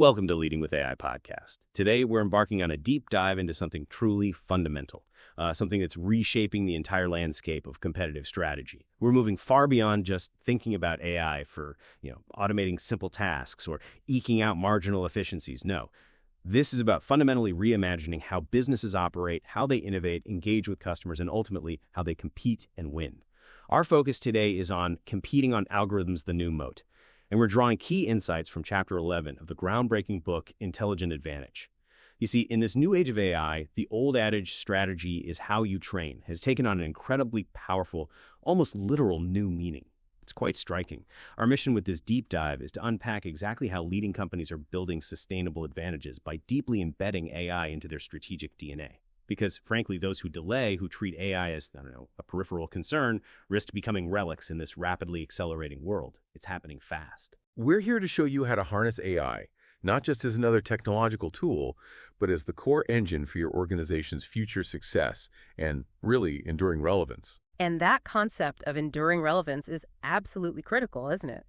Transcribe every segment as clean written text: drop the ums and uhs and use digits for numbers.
Welcome to Leading with AI podcast. Today, we're embarking on a deep dive into something truly fundamental, something that's reshaping the entire landscape of competitive strategy. We're moving far beyond just thinking about AI for, automating simple tasks or eking out marginal efficiencies. No, this is about fundamentally reimagining how businesses operate, how they innovate, engage with customers, and ultimately how they compete and win. Our focus today is on competing on algorithms, the new moat. And we're drawing key insights from Chapter 11 of the groundbreaking book, Intelligent Advantage. You see, in this new age of AI, the old adage, strategy is how you train, has taken on an incredibly powerful, almost literal new meaning. It's quite striking. Our mission with this deep dive is to unpack exactly how leading companies are building sustainable advantages by deeply embedding AI into their strategic DNA. Because, frankly, those who delay, who treat AI as, a peripheral concern, risk becoming relics in this rapidly accelerating world. It's happening fast. We're here to show you how to harness AI, not just as another technological tool, but as the core engine for your organization's future success and, really, enduring relevance. And that concept of enduring relevance is absolutely critical, isn't it?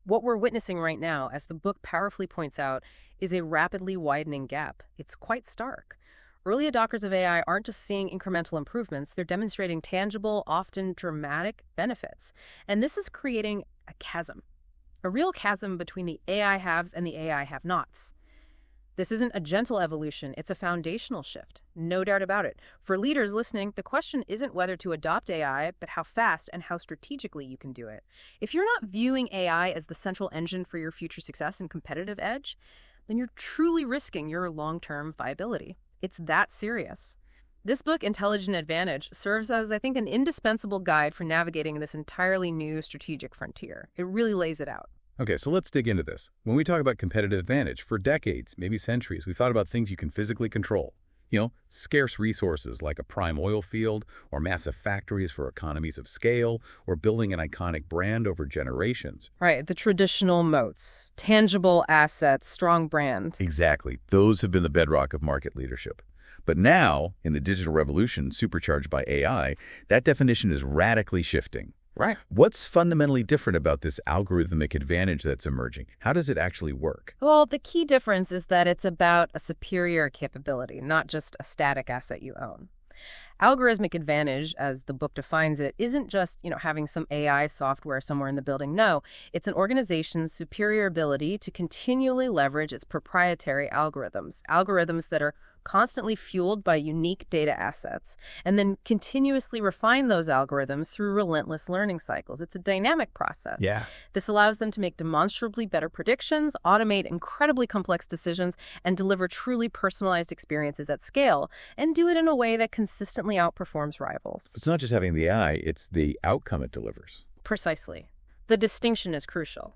What we're witnessing right now, as the book powerfully points out, is a rapidly widening gap. It's quite stark. Early adopters of AI aren't just seeing incremental improvements, they're demonstrating tangible, often dramatic benefits. And this is creating a chasm, a real chasm between the AI haves and the AI have-nots. This isn't a gentle evolution, it's a foundational shift, no doubt about it. For leaders listening, the question isn't whether to adopt AI, but how fast and how strategically you can do it. If you're not viewing AI as the central engine for your future success and competitive edge, then you're truly risking your long-term viability. It's that serious. This book, Intelligent Advantage, serves as, I think, an indispensable guide for navigating this entirely new strategic frontier. It really lays it out. Okay, so let's dig into this. When we talk about competitive advantage, for decades, maybe centuries, we thought about things you can physically control. Scarce resources like a prime oil field, or massive factories for economies of scale, or building an iconic brand over generations. Right, the traditional moats, tangible assets, strong brand. Exactly. Those have been the bedrock of market leadership. But now, in the digital revolution supercharged by AI, that definition is radically shifting. Right. What's fundamentally different about this algorithmic advantage that's emerging? How does it actually work? Well, the key difference is that it's about a superior capability, not just a static asset you own. Algorithmic advantage, as the book defines it, isn't just, having some AI software somewhere in the building. No, it's an organization's superior ability to continually leverage its proprietary algorithms that are constantly fueled by unique data assets, and then continuously refine those algorithms through relentless learning cycles. It's a dynamic process. Yeah. This allows them to make demonstrably better predictions, automate incredibly complex decisions, and deliver truly personalized experiences at scale, and do it in a way that consistently outperforms rivals. It's not just having the AI, it's the outcome it delivers. Precisely. The distinction is crucial.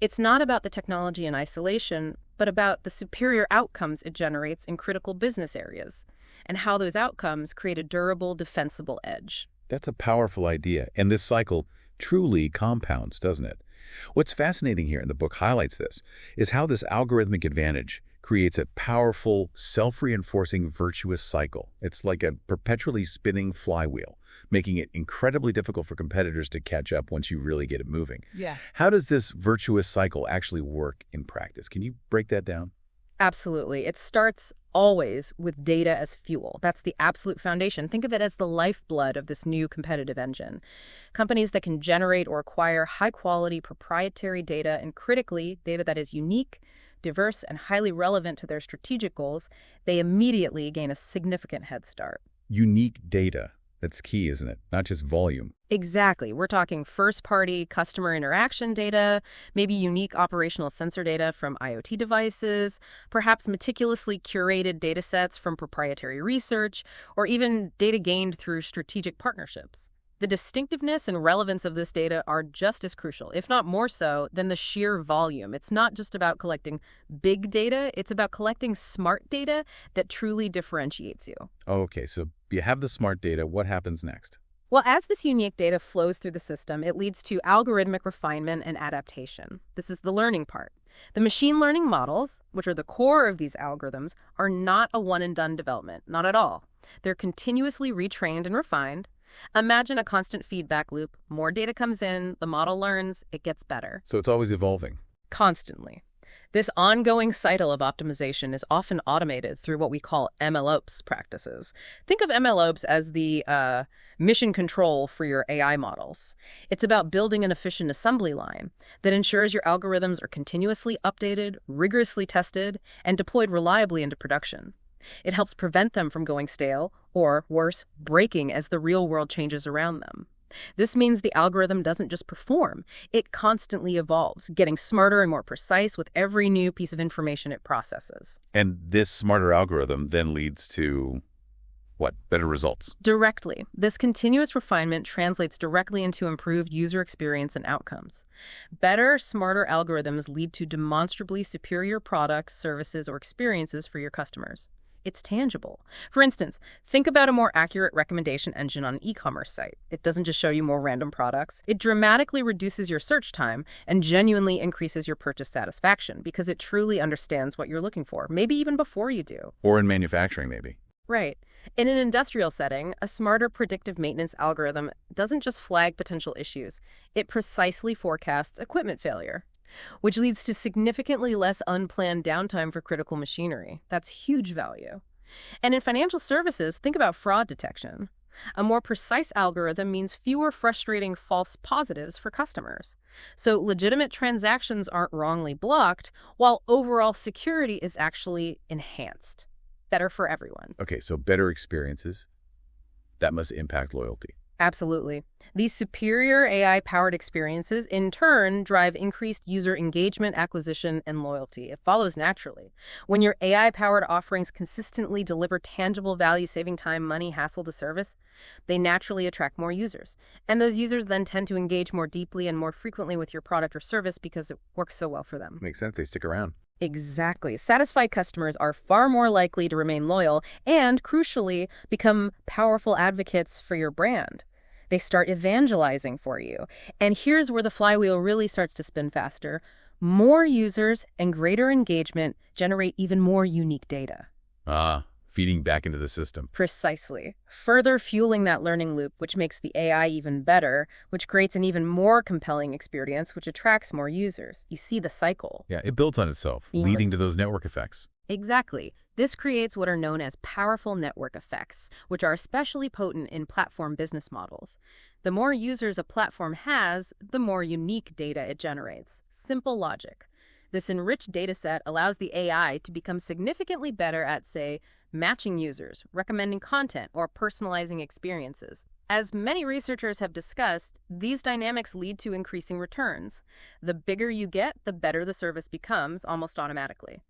It's not about the technology in isolation, but about the superior outcomes it generates in critical business areas, and how those outcomes create a durable, defensible edge. That's a powerful idea, and this cycle truly compounds, doesn't it? What's fascinating here, and the book highlights this, is how this algorithmic advantage creates a powerful, self-reinforcing virtuous cycle. It's like a perpetually spinning flywheel, making it incredibly difficult for competitors to catch up once you really get it moving. Yeah. How does this virtuous cycle actually work in practice? Can you break that down? Absolutely. It starts always with data as fuel. That's the absolute foundation. Think of it as the lifeblood of this new competitive engine. Companies that can generate or acquire high-quality proprietary data, and critically, data that is unique, diverse, and highly relevant to their strategic goals, they immediately gain a significant head start. Unique data. That's key, isn't it? Not just volume. Exactly. We're talking first-party customer interaction data, maybe unique operational sensor data from IoT devices, perhaps meticulously curated data sets from proprietary research, or even data gained through strategic partnerships. The distinctiveness and relevance of this data are just as crucial, if not more so, than the sheer volume. It's not just about collecting big data, it's about collecting smart data that truly differentiates you. Okay, so you have the smart data. What happens next? Well, as this unique data flows through the system, it leads to algorithmic refinement and adaptation. This is the learning part. The machine learning models, which are the core of these algorithms, are not a one-and-done development, not at all. They're continuously retrained and refined. Imagine a constant feedback loop. More data comes in, the model learns, it gets better. So it's always evolving. Constantly. This ongoing cycle of optimization is often automated through what we call MLOps practices. Think of MLOps as the mission control for your AI models. It's about building an efficient assembly line that ensures your algorithms are continuously updated, rigorously tested, and deployed reliably into production. It helps prevent them from going stale or, worse, breaking as the real world changes around them. This means the algorithm doesn't just perform, it constantly evolves, getting smarter and more precise with every new piece of information it processes. And this smarter algorithm then leads to, what, better results? Directly. This continuous refinement translates directly into improved user experience and outcomes. Better, smarter algorithms lead to demonstrably superior products, services, or experiences for your customers. It's tangible. For instance, think about a more accurate recommendation engine on an e-commerce site. It doesn't just show you more random products. It dramatically reduces your search time and genuinely increases your purchase satisfaction because it truly understands what you're looking for, maybe even before you do. Or in manufacturing, maybe. Right. In an industrial setting, a smarter predictive maintenance algorithm doesn't just flag potential issues. It precisely forecasts equipment failure, which leads to significantly less unplanned downtime for critical machinery. That's huge value. And in financial services, think about fraud detection. A more precise algorithm means fewer frustrating false positives for customers. So legitimate transactions aren't wrongly blocked, while overall security is actually enhanced. Better for everyone. Okay, so better experiences, that must impact loyalty. Absolutely. These superior AI-powered experiences, in turn, drive increased user engagement, acquisition, and loyalty. It follows naturally. When your AI-powered offerings consistently deliver tangible value, saving time, money, hassle to service, they naturally attract more users. And those users then tend to engage more deeply and more frequently with your product or service because it works so well for them. Makes sense. They stick around. Exactly. Satisfied customers are far more likely to remain loyal and, crucially, become powerful advocates for your brand. They start evangelizing for you. And here's where the flywheel really starts to spin faster. More users and greater engagement generate even more unique data. Feeding back into the system. Precisely. Further fueling that learning loop, which makes the AI even better, which creates an even more compelling experience, which attracts more users. You see the cycle. Yeah, it builds on itself, leading to those network effects. Exactly. This creates what are known as powerful network effects, which are especially potent in platform business models. The more users a platform has, the more unique data it generates. Simple logic. This enriched dataset allows the AI to become significantly better at, say, matching users, recommending content, or personalizing experiences. As many researchers have discussed, these dynamics lead to increasing returns. The bigger you get, the better the service becomes, almost automatically.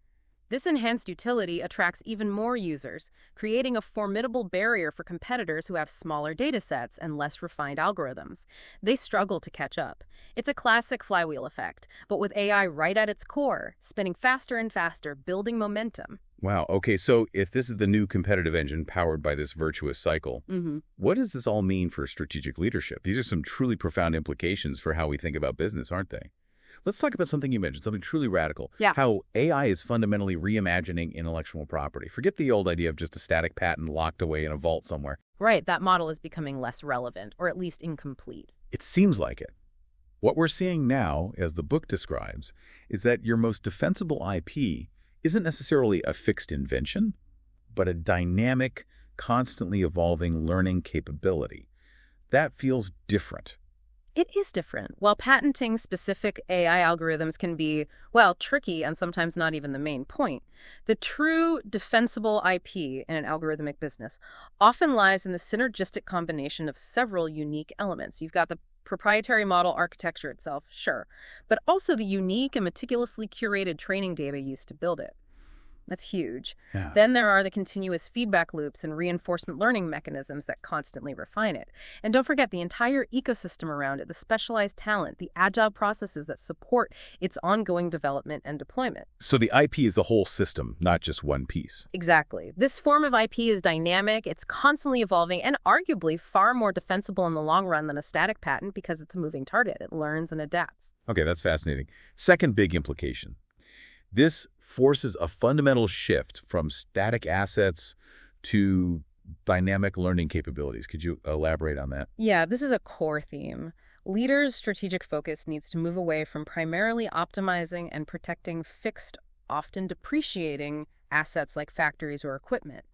This enhanced utility attracts even more users, creating a formidable barrier for competitors who have smaller datasets and less refined algorithms. They struggle to catch up. It's a classic flywheel effect, but with AI right at its core, spinning faster and faster, building momentum. Wow. Okay, so if this is the new competitive engine powered by this virtuous cycle, what does this all mean for strategic leadership? These are some truly profound implications for how we think about business, aren't they? Let's talk about something you mentioned, something truly radical. Yeah. How AI is fundamentally reimagining intellectual property. Forget the old idea of just a static patent locked away in a vault somewhere. Right, that model is becoming less relevant, or at least incomplete. It seems like it. What we're seeing now, as the book describes, is that your most defensible IP isn't necessarily a fixed invention, but a dynamic, constantly evolving learning capability. That feels different. It is different. While patenting specific AI algorithms can be, well, tricky and sometimes not even the main point, the true defensible IP in an algorithmic business often lies in the synergistic combination of several unique elements. You've got the proprietary model architecture itself, sure, but also the unique and meticulously curated training data used to build it. That's huge. Yeah. Then there are the continuous feedback loops and reinforcement learning mechanisms that constantly refine it. And don't forget the entire ecosystem around it, the specialized talent, the agile processes that support its ongoing development and deployment. So the IP is the whole system, not just one piece. Exactly. This form of IP is dynamic, it's constantly evolving, and arguably far more defensible in the long run than a static patent because it's a moving target. It learns and adapts. Okay, that's fascinating. Second big implication. This forces a fundamental shift from static assets to dynamic learning capabilities. Could you elaborate on that? Yeah, this is a core theme. Leaders' strategic focus needs to move away from primarily optimizing and protecting fixed, often depreciating assets like factories or equipment,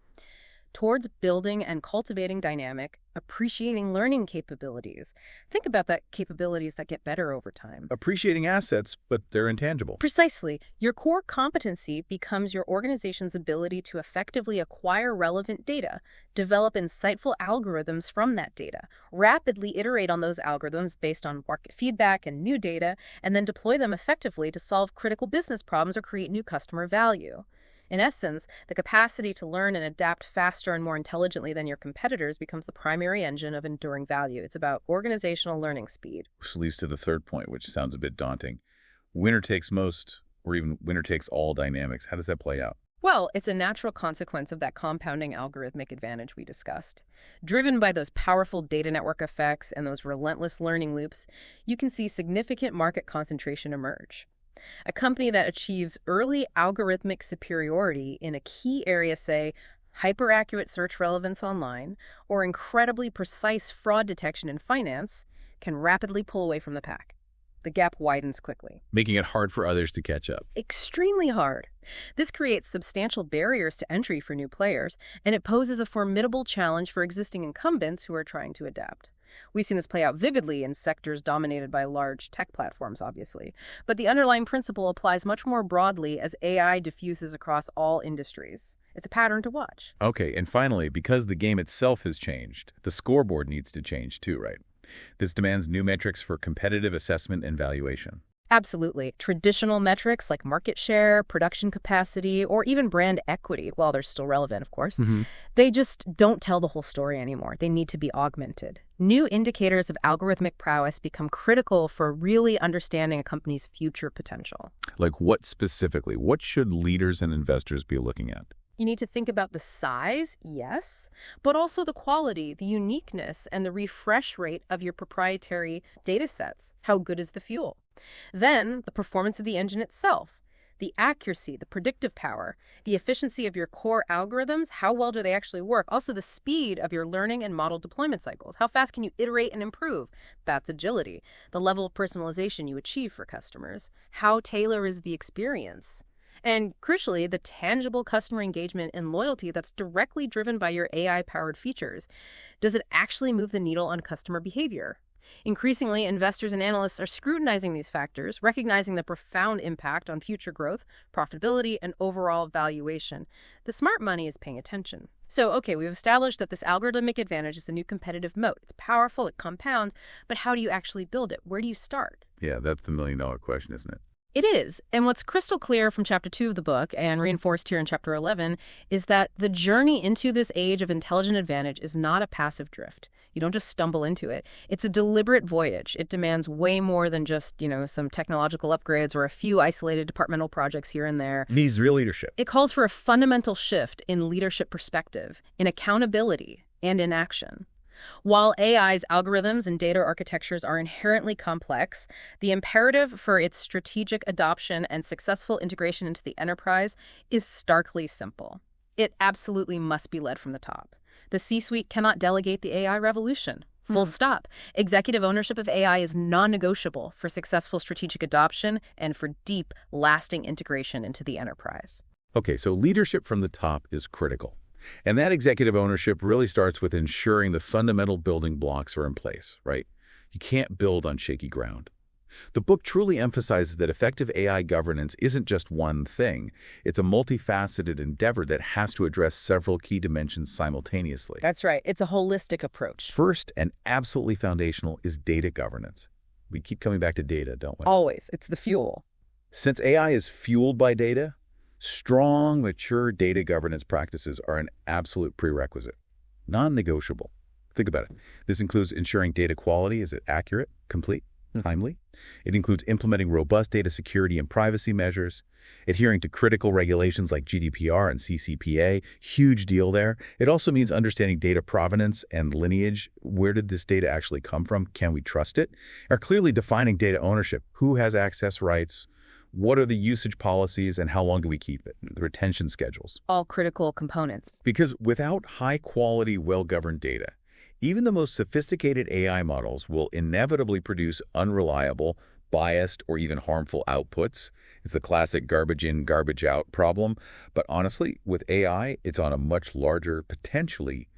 towards building and cultivating dynamic, appreciating learning capabilities. Think about that capabilities that get better over time. Appreciating assets, but they're intangible. Precisely. Your core competency becomes your organization's ability to effectively acquire relevant data, develop insightful algorithms from that data, rapidly iterate on those algorithms based on market feedback and new data, and then deploy them effectively to solve critical business problems or create new customer value. In essence, the capacity to learn and adapt faster and more intelligently than your competitors becomes the primary engine of enduring value. It's about organizational learning speed. Which leads to the third point, which sounds a bit daunting. Winner takes most, or even winner takes all dynamics. How does that play out? Well, it's a natural consequence of that compounding algorithmic advantage we discussed. Driven by those powerful data network effects and those relentless learning loops, you can see significant market concentration emerge. A company that achieves early algorithmic superiority in a key area, say, hyper-accurate search relevance online, or incredibly precise fraud detection in finance, can rapidly pull away from the pack. The gap widens quickly, Making it hard for others to catch up. extremely hard. This creates substantial barriers to entry for new players, and it poses a formidable challenge for existing incumbents who are trying to adapt. We've seen this play out vividly in sectors dominated by large tech platforms, obviously. But the underlying principle applies much more broadly as AI diffuses across all industries. It's a pattern to watch. Okay, and finally, because the game itself has changed, the scoreboard needs to change too, right? This demands new metrics for competitive assessment and valuation. Absolutely. Traditional metrics like market share, production capacity, or even brand equity, while they're still relevant, of course, they just don't tell the whole story anymore. They need to be augmented. New indicators of algorithmic prowess become critical for really understanding a company's future potential. Like what specifically? What should leaders and investors be looking at? You need to think about the size, yes, but also the quality, the uniqueness, and the refresh rate of your proprietary data sets. How good is the fuel? Then, the performance of the engine itself, the accuracy, the predictive power, the efficiency of your core algorithms, how well do they actually work? Also, the speed of your learning and model deployment cycles. How fast can you iterate and improve? That's agility. The level of personalization you achieve for customers. How tailored is the experience? And crucially, the tangible customer engagement and loyalty that's directly driven by your AI-powered features. Does it actually move the needle on customer behavior? Increasingly, investors and analysts are scrutinizing these factors, recognizing the profound impact on future growth, profitability, and overall valuation. The smart money is paying attention. So, okay, we've established that this algorithmic advantage is the new competitive moat. It's powerful, it compounds, but how do you actually build it? Where do you start? Yeah, that's the million-dollar question, isn't it? It is. And what's crystal clear from Chapter 2 of the book, and reinforced here in Chapter 11, is that the journey into this age of intelligent advantage is not a passive drift. You don't just stumble into it. It's a deliberate voyage. It demands way more than just, some technological upgrades or a few isolated departmental projects here and there. Needs real leadership. It calls for a fundamental shift in leadership perspective, in accountability, and in action. While AI's algorithms and data architectures are inherently complex, the imperative for its strategic adoption and successful integration into the enterprise is starkly simple. It absolutely must be led from the top. The C-suite cannot delegate the AI revolution. Full stop. Executive ownership of AI is non-negotiable for successful strategic adoption and for deep, lasting integration into the enterprise. Okay, so leadership from the top is critical. And that executive ownership really starts with ensuring the fundamental building blocks are in place, right? You can't build on shaky ground. The book truly emphasizes that effective AI governance isn't just one thing. It's a multifaceted endeavor that has to address several key dimensions simultaneously. That's right. It's a holistic approach. First, and absolutely foundational, is data governance. We keep coming back to data, don't we? Always. It's the fuel. Since AI is fueled by data, strong, mature data governance practices are an absolute prerequisite, non-negotiable. Think about it. This includes ensuring data quality is accurate, complete, timely. It includes implementing robust data security and privacy measures, adhering to critical regulations like GDPR and CCPA, huge deal there. It also means understanding data provenance and lineage. Where did this data actually come from? Can we trust it? Are clearly defining data ownership. Who has access rights? What are the usage policies and how long do we keep it? The retention schedules. All critical components. Because without high-quality, well-governed data, Even the most sophisticated AI models will inevitably produce unreliable, biased, or even harmful outputs. It's the classic garbage in, garbage out problem. But honestly, with AI, it's on a much larger, potentially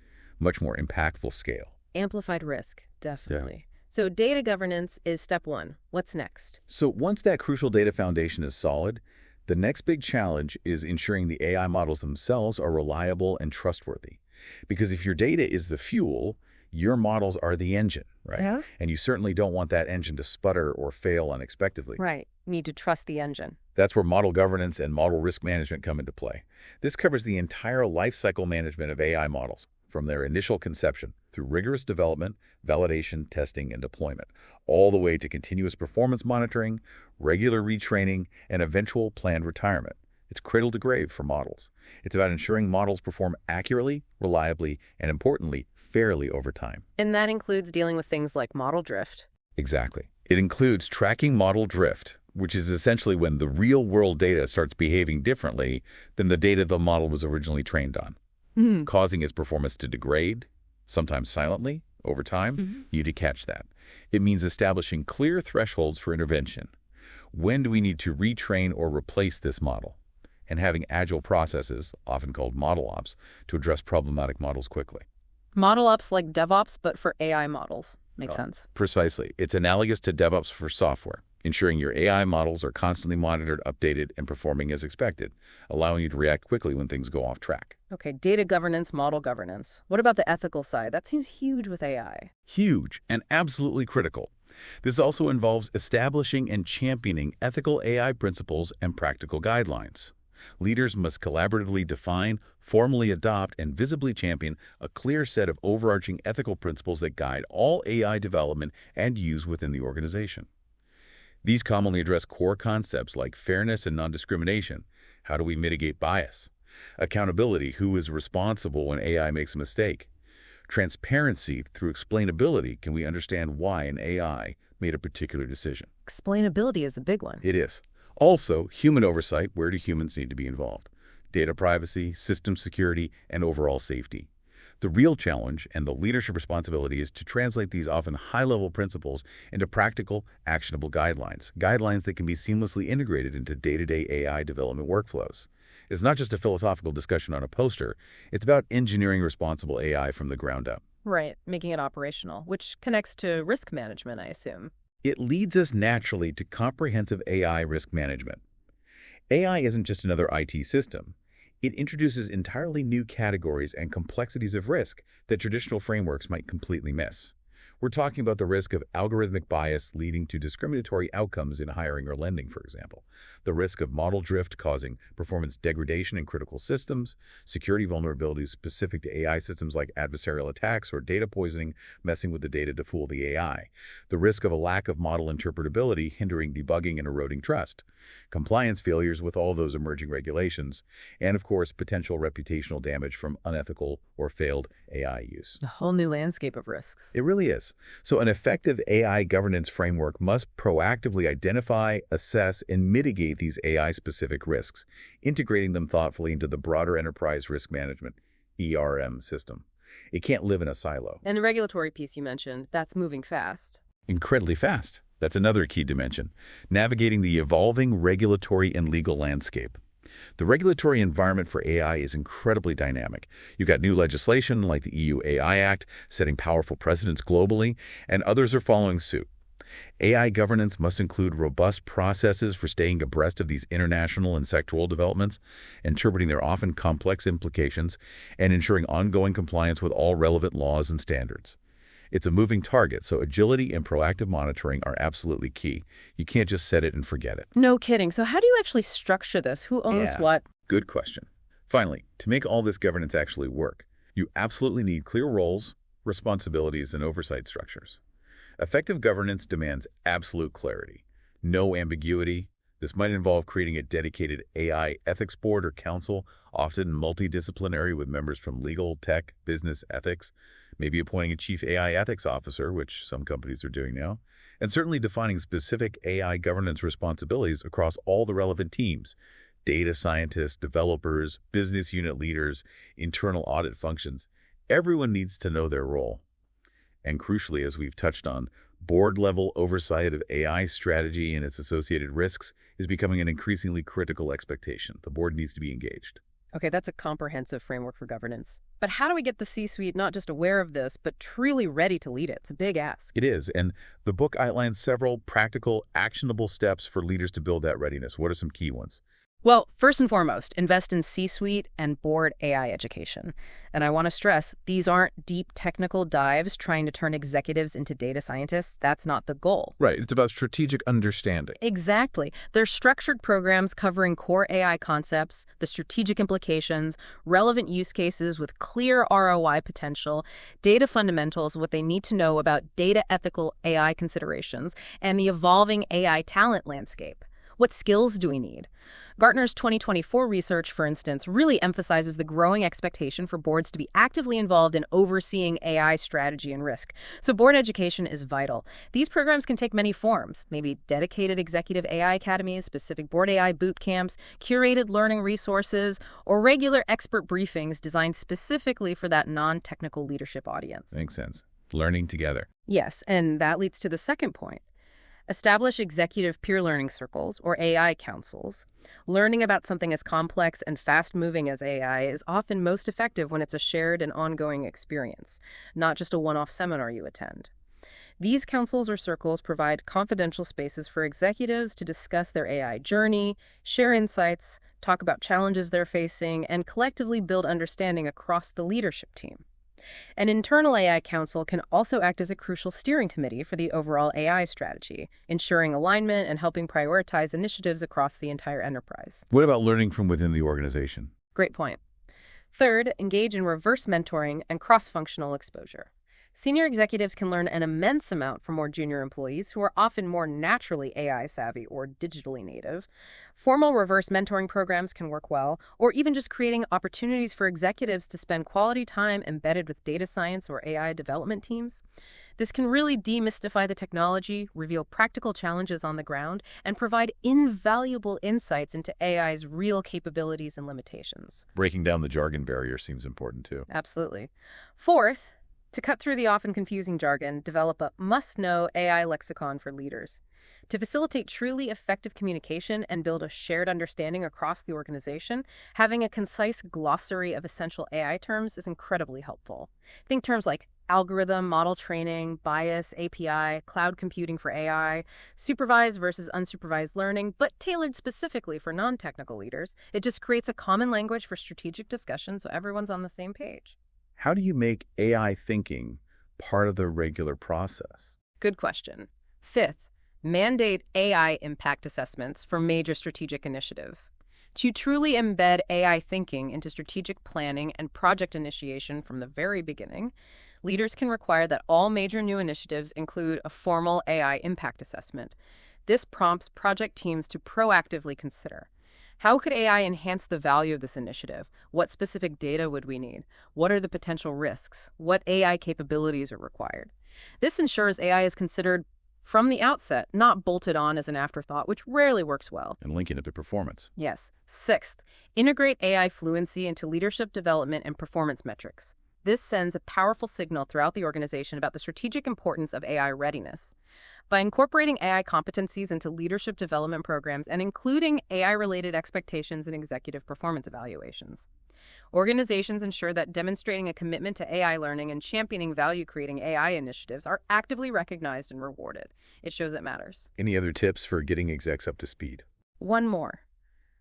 much more impactful scale. Amplified risk, definitely. So data governance is step one. What's next? So once that crucial data foundation is solid, the next big challenge is ensuring the AI models themselves are reliable and trustworthy. Because if your data is the fuel, your models are the engine, right? Yeah. And you certainly don't want that engine to sputter or fail unexpectedly. Right. Need to trust the engine. That's where model governance and model risk management come into play. This covers the entire lifecycle management of AI models, from their initial conception through rigorous development, validation, testing, and deployment, all the way to continuous performance monitoring, regular retraining, and eventual planned retirement. It's cradle to grave for models. It's about ensuring models perform accurately, reliably, and importantly, fairly over time. And that includes dealing with things like model drift. Exactly. It includes tracking model drift, which is essentially when the real-world data starts behaving differently than the data the model was originally trained on, causing its performance to degrade, sometimes silently, over time. You need to catch that. It means establishing clear thresholds for intervention. When do we need to retrain or replace this model? And having agile processes, often called model ops, to address problematic models quickly. Model ops like DevOps, but for AI models. Makes sense. Precisely. It's analogous to DevOps for software, ensuring your AI models are constantly monitored, updated, and performing as expected, allowing you to react quickly when things go off track. Okay, data governance, model governance. What about the ethical side? That seems huge with AI. Huge and absolutely critical. This also involves establishing and championing ethical AI principles and practical guidelines. Leaders must collaboratively define, formally adopt, and visibly champion a clear set of overarching ethical principles that guide all AI development and use within the organization. These commonly address core concepts like fairness and non-discrimination. How do we mitigate bias? Accountability, who is responsible when AI makes a mistake? Transparency, through explainability, can we understand why an AI made a particular decision? Explainability is a big one. It is. Also, human oversight, where do humans need to be involved? Data privacy, system security, and overall safety. The real challenge and the leadership responsibility is to translate these often high-level principles into practical, actionable guidelines that can be seamlessly integrated into day-to-day AI development workflows. It's not just a philosophical discussion on a poster. It's about engineering responsible AI from the ground up. Right, making it operational, which connects to risk management, I assume. It leads us naturally to comprehensive AI risk management. AI isn't just another IT system. It introduces entirely new categories and complexities of risk that traditional frameworks might completely miss. We're talking about the risk of algorithmic bias leading to discriminatory outcomes in hiring or lending, for example, the risk of model drift causing performance degradation in critical systems, security vulnerabilities specific to AI systems like adversarial attacks or data poisoning messing with the data to fool the AI, the risk of a lack of model interpretability hindering debugging and eroding trust, compliance failures with all those emerging regulations, and of course, potential reputational damage from unethical or failed AI use. A whole new landscape of risks. It really is. So an effective AI governance framework must proactively identify, assess, and mitigate these AI-specific risks, integrating them thoughtfully into the broader enterprise risk management system. It can't live in a silo. And the regulatory piece you mentioned, that's moving fast. Incredibly fast. That's another key dimension, navigating the evolving regulatory and legal landscape. The regulatory environment for AI is incredibly dynamic. You've got new legislation like the EU AI Act setting powerful precedents globally, and others are following suit. AI governance must include robust processes for staying abreast of these international and sectoral developments, interpreting their often complex implications, and ensuring ongoing compliance with all relevant laws and standards. It's a moving target, so agility and proactive monitoring are absolutely key. You can't just set it and forget it. No kidding. So how do you actually structure this? Who owns what? Good question. Finally, to make all this governance actually work, you absolutely need clear roles, responsibilities, and oversight structures. Effective governance demands absolute clarity, no ambiguity. This might involve creating a dedicated AI ethics board or council, often multidisciplinary with members from legal, tech, business, ethics, maybe appointing a chief AI ethics officer, which some companies are doing now, and certainly defining specific AI governance responsibilities across all the relevant teams, data scientists, developers, business unit leaders, internal audit functions. Everyone needs to know their role. And crucially, as we've touched on, board-level oversight of AI strategy and its associated risks is becoming an increasingly critical expectation. The board needs to be engaged. Okay, that's a comprehensive framework for governance. But how do we get the C-suite not just aware of this, but truly ready to lead it? It's a big ask. It is, and the book outlines several practical, actionable steps for leaders to build that readiness. What are some key ones? Well, first and foremost, invest in C-suite and board AI education. And I want to stress, these aren't deep technical dives trying to turn executives into data scientists. That's not the goal. Right. It's about strategic understanding. Exactly. They're structured programs covering core AI concepts, the strategic implications, relevant use cases with clear ROI potential, data fundamentals, what they need to know about data ethical AI considerations, and the evolving AI talent landscape. What skills do we need? Gartner's 2024 research, for instance, really emphasizes the growing expectation for boards to be actively involved in overseeing AI strategy and risk. So board education is vital. These programs can take many forms, maybe dedicated executive AI academies, specific board AI boot camps, curated learning resources, or regular expert briefings designed specifically for that non-technical leadership audience. Makes sense. Learning together. Yes, and that leads to the second point. Establish executive peer learning circles, or AI councils. Learning about something as complex and fast-moving as AI is often most effective when it's a shared and ongoing experience, not just a one-off seminar you attend. These councils or circles provide confidential spaces for executives to discuss their AI journey, share insights, talk about challenges they're facing, and collectively build understanding across the leadership team. An internal AI council can also act as a crucial steering committee for the overall AI strategy, ensuring alignment and helping prioritize initiatives across the entire enterprise. What about learning from within the organization? Great point. Third, engage in reverse mentoring and cross-functional exposure. Senior executives can learn an immense amount from more junior employees who are often more naturally AI savvy or digitally native. Formal reverse mentoring programs can work well, or even just creating opportunities for executives to spend quality time embedded with data science or AI development teams. This can really demystify the technology, reveal practical challenges on the ground, and provide invaluable insights into AI's real capabilities and limitations. Breaking down the jargon barrier seems important too. Absolutely. Fourth, to cut through the often confusing jargon, develop a must-know AI lexicon for leaders. To facilitate truly effective communication and build a shared understanding across the organization, having a concise glossary of essential AI terms is incredibly helpful. Think terms like algorithm, model training, bias, API, cloud computing for AI, supervised versus unsupervised learning, but tailored specifically for non-technical leaders. It just creates a common language for strategic discussion so everyone's on the same page. How do you make AI thinking part of the regular process? Good question. Fifth, mandate AI impact assessments for major strategic initiatives. To truly embed AI thinking into strategic planning and project initiation from the very beginning, leaders can require that all major new initiatives include a formal AI impact assessment. This prompts project teams to proactively consider: how could AI enhance the value of this initiative? What specific data would we need? What are the potential risks? What AI capabilities are required? This ensures AI is considered from the outset, not bolted on as an afterthought, which rarely works well. And linking it to performance. Yes. Sixth, integrate AI fluency into leadership development and performance metrics. This sends a powerful signal throughout the organization about the strategic importance of AI readiness. By incorporating AI competencies into leadership development programs and including AI-related expectations in executive performance evaluations, organizations ensure that demonstrating a commitment to AI learning and championing value-creating AI initiatives are actively recognized and rewarded. It shows it matters. Any other tips for getting execs up to speed? One more.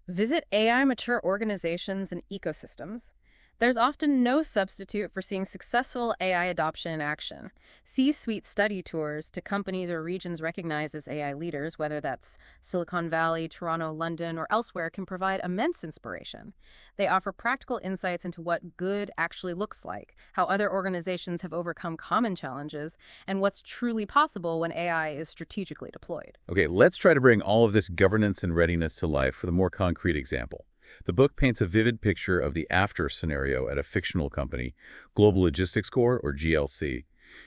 Visit AI-mature organizations and ecosystems. There's often no substitute for seeing successful AI adoption in action. C-suite study tours to companies or regions recognized as AI leaders, whether that's Silicon Valley, Toronto, London, or elsewhere, can provide immense inspiration. They offer practical insights into what good actually looks like, how other organizations have overcome common challenges, and what's truly possible when AI is strategically deployed. Okay, let's try to bring all of this governance and readiness to life with a more concrete example. The book paints a vivid picture of the after scenario at a fictional company, Global Logistics Corp, or GLC.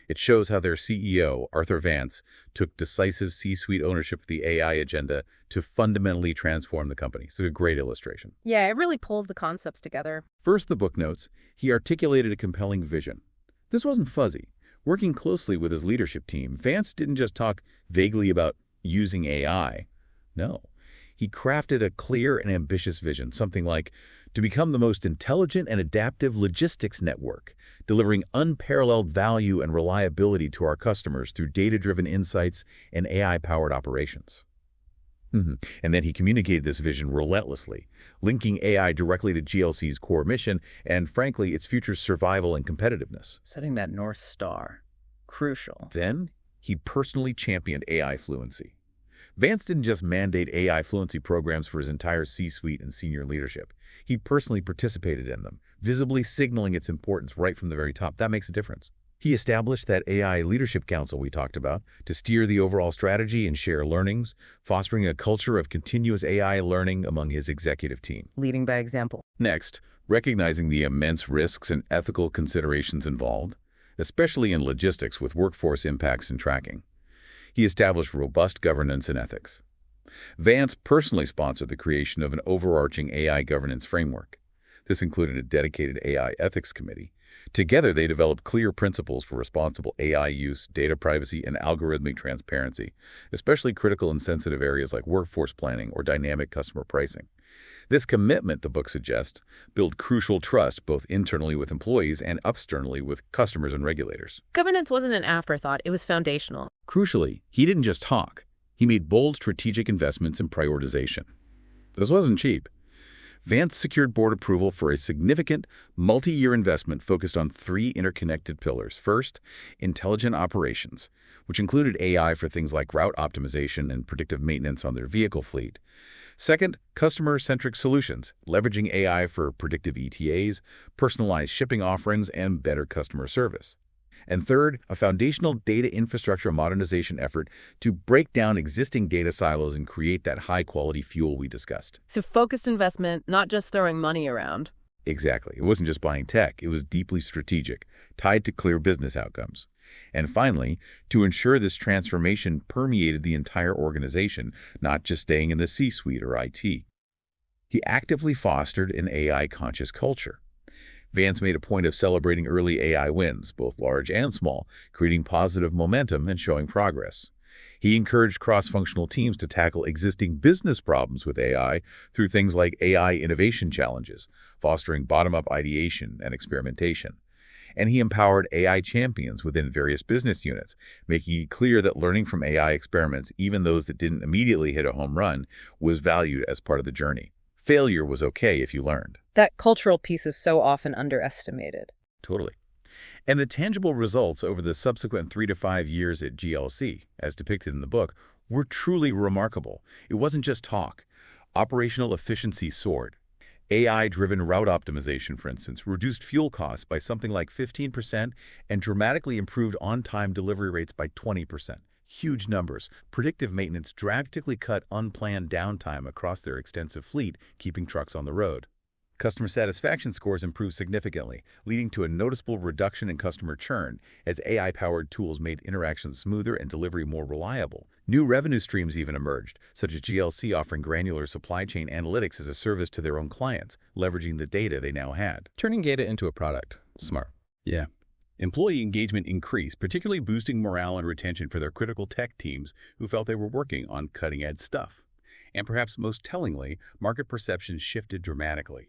It shows how their CEO, Arthur Vance, took decisive C-suite ownership of the AI agenda to fundamentally transform the company. It's a great illustration. Yeah, it really pulls the concepts together. First, the book notes, he articulated a compelling vision. This wasn't fuzzy. Working closely with his leadership team, Vance didn't just talk vaguely about using AI. No, he crafted a clear and ambitious vision, something like to become the most intelligent and adaptive logistics network, delivering unparalleled value and reliability to our customers through data-driven insights and AI-powered operations. And then he communicated this vision relentlessly, linking AI directly to GLC's core mission and, frankly, its future survival and competitiveness. Setting that North Star. Crucial. Then, he personally championed AI fluency. Vance didn't just mandate AI fluency programs for his entire C-suite and senior leadership. He personally participated in them, visibly signaling its importance right from the very top. That makes a difference. He established that AI Leadership Council we talked about to steer the overall strategy and share learnings, fostering a culture of continuous AI learning among his executive team. Leading by example. Next, recognizing the immense risks and ethical considerations involved, especially in logistics with workforce impacts and tracking, he established robust governance and ethics. Vance personally sponsored the creation of an overarching AI governance framework. This included a dedicated AI ethics committee. Together, they developed clear principles for responsible AI use, data privacy, and algorithmic transparency, especially critical in sensitive areas like workforce planning or dynamic customer pricing. This commitment, the book suggests, built crucial trust both internally with employees and externally with customers and regulators. Governance wasn't an afterthought, it was foundational. Crucially, he didn't just talk. He made bold strategic investments in prioritization. This wasn't cheap. Vance secured board approval for a significant, multi-year investment focused on 3 interconnected pillars. First, intelligent operations, which included AI for things like route optimization and predictive maintenance on their vehicle fleet. Second, customer-centric solutions, leveraging AI for predictive ETAs, personalized shipping offerings, and better customer service. And third, a foundational data infrastructure modernization effort to break down existing data silos and create that high-quality fuel we discussed. So focused investment, not just throwing money around. Exactly. It wasn't just buying tech. It was deeply strategic, tied to clear business outcomes. And finally, to ensure this transformation permeated the entire organization, not just staying in the C-suite or IT. He actively fostered an AI-conscious culture. Vance made a point of celebrating early AI wins, both large and small, creating positive momentum and showing progress. He encouraged cross-functional teams to tackle existing business problems with AI through things like AI innovation challenges, fostering bottom-up ideation and experimentation. And he empowered AI champions within various business units, making it clear that learning from AI experiments, even those that didn't immediately hit a home run, was valued as part of the journey. Failure was okay if you learned. That cultural piece is so often underestimated. Totally. And the tangible results over the subsequent 3 to 5 years at GLC, as depicted in the book, were truly remarkable. It wasn't just talk. Operational efficiency soared. AI-driven route optimization, for instance, reduced fuel costs by something like 15% and dramatically improved on-time delivery rates by 20%. Huge numbers. Predictive maintenance drastically cut unplanned downtime across their extensive fleet, keeping trucks on the road. Customer satisfaction scores improved significantly, leading to a noticeable reduction in customer churn as AI-powered tools made interactions smoother and delivery more reliable. New revenue streams even emerged, such as GLC offering granular supply chain analytics as a service to their own clients, leveraging the data they now had. Turning data into a product. Smart. Yeah. Employee engagement increased, particularly boosting morale and retention for their critical tech teams who felt they were working on cutting-edge stuff. And perhaps most tellingly, market perception shifted dramatically.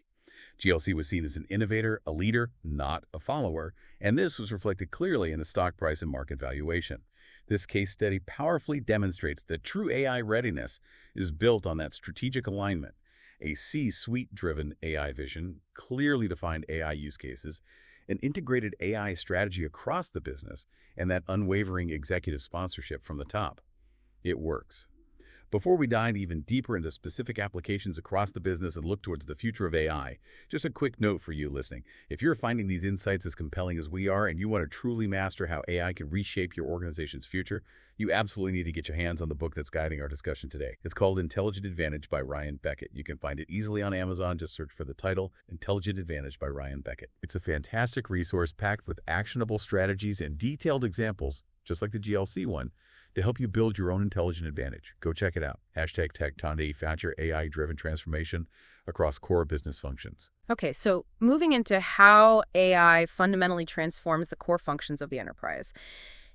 GLC was seen as an innovator, a leader, not a follower, and this was reflected clearly in the stock price and market valuation. This case study powerfully demonstrates that true AI readiness is built on that strategic alignment, a C-suite-driven AI vision, clearly defined AI use cases, an integrated AI strategy across the business, and that unwavering executive sponsorship from the top. It works. Before we dive even deeper into specific applications across the business and look towards the future of AI, just a quick note for you listening. If you're finding these insights as compelling as we are and you want to truly master how AI can reshape your organization's future, you absolutely need to get your hands on the book that's guiding our discussion today. It's called Intelligent Advantage by Ryan Beckett. You can find it easily on Amazon. Just search for the title, Intelligent Advantage by Ryan Beckett. It's a fantastic resource packed with actionable strategies and detailed examples, just like the GLC one, to help you build your own intelligent advantage. Go check it out. #TechTonday, found your AI-driven transformation. across core business functions. Okay, so moving into how AI fundamentally transforms the core functions of the enterprise.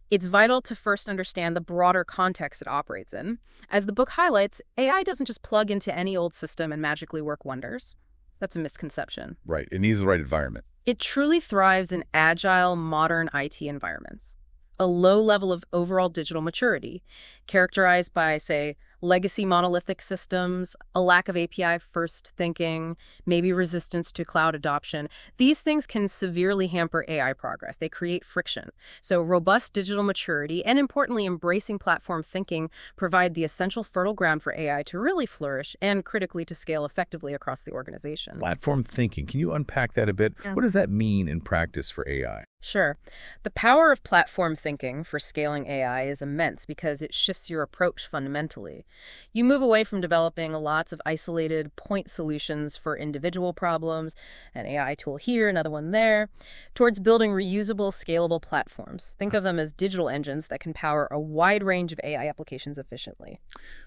It's vital to first understand the broader context it operates in. As the book highlights, AI doesn't just plug into any old system and magically work wonders. That's a misconception. Right. It needs the right environment. It truly thrives in agile, modern IT environments. A low level of overall digital maturity, characterized by, say, legacy monolithic systems, a lack of API-first thinking, maybe resistance to cloud adoption. These things can severely hamper AI progress. They create friction. So robust digital maturity and, importantly, embracing platform thinking provide the essential fertile ground for AI to really flourish and, critically, to scale effectively across the organization. Platform thinking. Can you unpack that a bit? Yeah. What does that mean in practice for AI? Sure. The power of platform thinking for scaling AI is immense because it shifts your approach fundamentally. You move away from developing lots of isolated point solutions for individual problems, an AI tool here, another one there, towards building reusable, scalable platforms. Think of them as digital engines that can power a wide range of AI applications efficiently.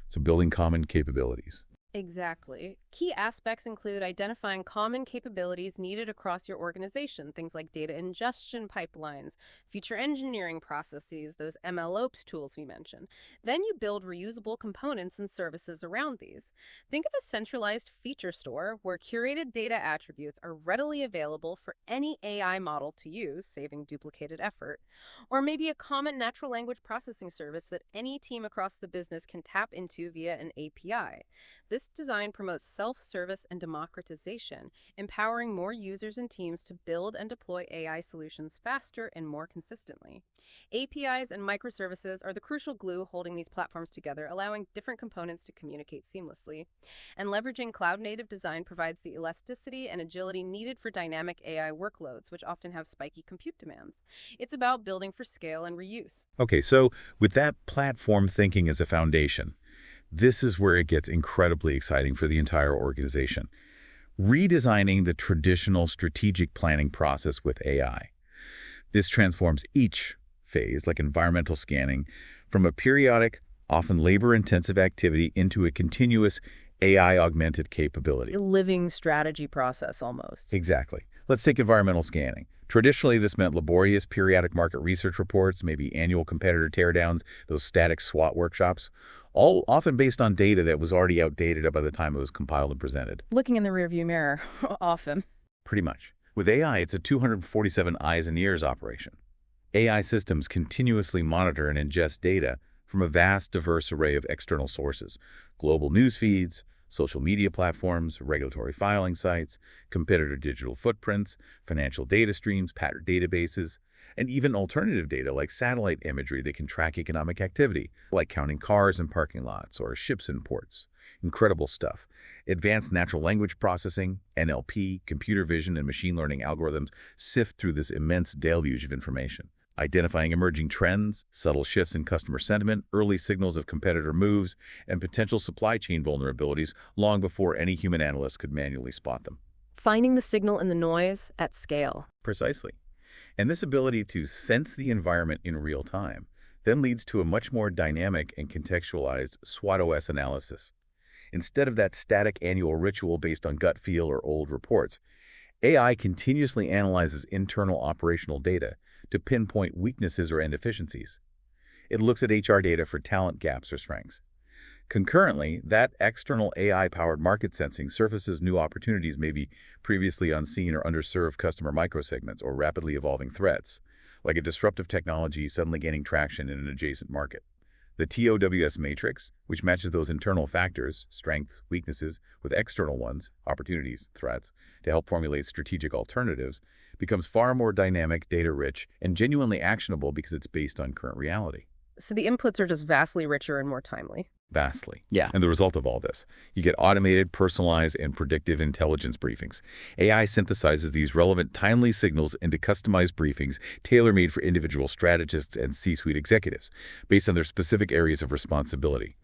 So building common capabilities. Exactly. Key aspects include identifying common capabilities needed across your organization, things like data ingestion pipelines, feature engineering processes, those MLOps tools we mentioned. Then you build reusable components and services around these. Think of a centralized feature store where curated data attributes are readily available for any AI model to use, saving duplicated effort. Or maybe a common natural language processing service that any team across the business can tap into via an API. This design promotes self-service and democratization, empowering more users and teams to build and deploy AI solutions faster and more consistently. APIs and microservices are the crucial glue holding these platforms together, allowing different components to communicate seamlessly. And leveraging cloud-native design provides the elasticity and agility needed for dynamic AI workloads, which often have spiky compute demands. It's about building for scale and reuse. Okay, so with that platform thinking as a foundation, this is where it gets incredibly exciting for the entire organization. Redesigning the traditional strategic planning process with AI. This transforms each phase, like environmental scanning, from a periodic, often labor-intensive activity into a continuous AI-augmented capability. A living strategy process, almost. Exactly. Let's take environmental scanning. Traditionally, this meant laborious periodic market research reports, maybe annual competitor teardowns, those static SWOT workshops, all often based on data that was already outdated by the time it was compiled and presented. Looking in the rearview mirror, often. Pretty much. With AI, it's a 247 eyes and ears operation. AI systems continuously monitor and ingest data from a vast, diverse array of external sources, global news feeds, social media platforms, regulatory filing sites, competitor digital footprints, financial data streams, patent databases, and even alternative data like satellite imagery that can track economic activity, like counting cars in parking lots or ships in ports. Incredible stuff. Advanced natural language processing, NLP, computer vision, and machine learning algorithms sift through this immense deluge of information, identifying emerging trends, subtle shifts in customer sentiment, early signals of competitor moves, and potential supply chain vulnerabilities long before any human analyst could manually spot them. Finding the signal in the noise at scale. Precisely. And this ability to sense the environment in real time then leads to a much more dynamic and contextualized SWOT-OS analysis. Instead of that static annual ritual based on gut feel or old reports, AI continuously analyzes internal operational data to pinpoint weaknesses or inefficiencies. It looks at HR data for talent gaps or strengths. Concurrently, that external AI-powered market sensing surfaces new opportunities, maybe previously unseen or underserved customer microsegments or rapidly evolving threats, like a disruptive technology suddenly gaining traction in an adjacent market. The TOWS matrix, which matches those internal factors, strengths, weaknesses, with external ones, opportunities, threats, to help formulate strategic alternatives, becomes far more dynamic, data-rich, and genuinely actionable because it's based on current reality. So the inputs are just vastly richer and more timely. Vastly. Yeah. And the result of all this, you get automated, personalized, and predictive intelligence briefings. AI synthesizes these relevant, timely signals into customized briefings tailor-made for individual strategists and C-suite executives based on their specific areas of responsibility.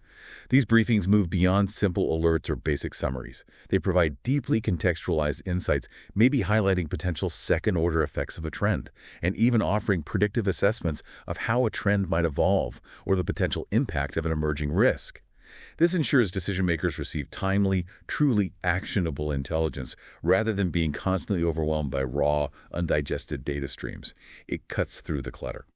These briefings move beyond simple alerts or basic summaries. They provide deeply contextualized insights, maybe highlighting potential second-order effects of a trend, and even offering predictive assessments of how a trend might evolve or the potential impact of an emerging risk. This ensures decision-makers receive timely, truly actionable intelligence rather than being constantly overwhelmed by raw, undigested data streams. It cuts through the clutter.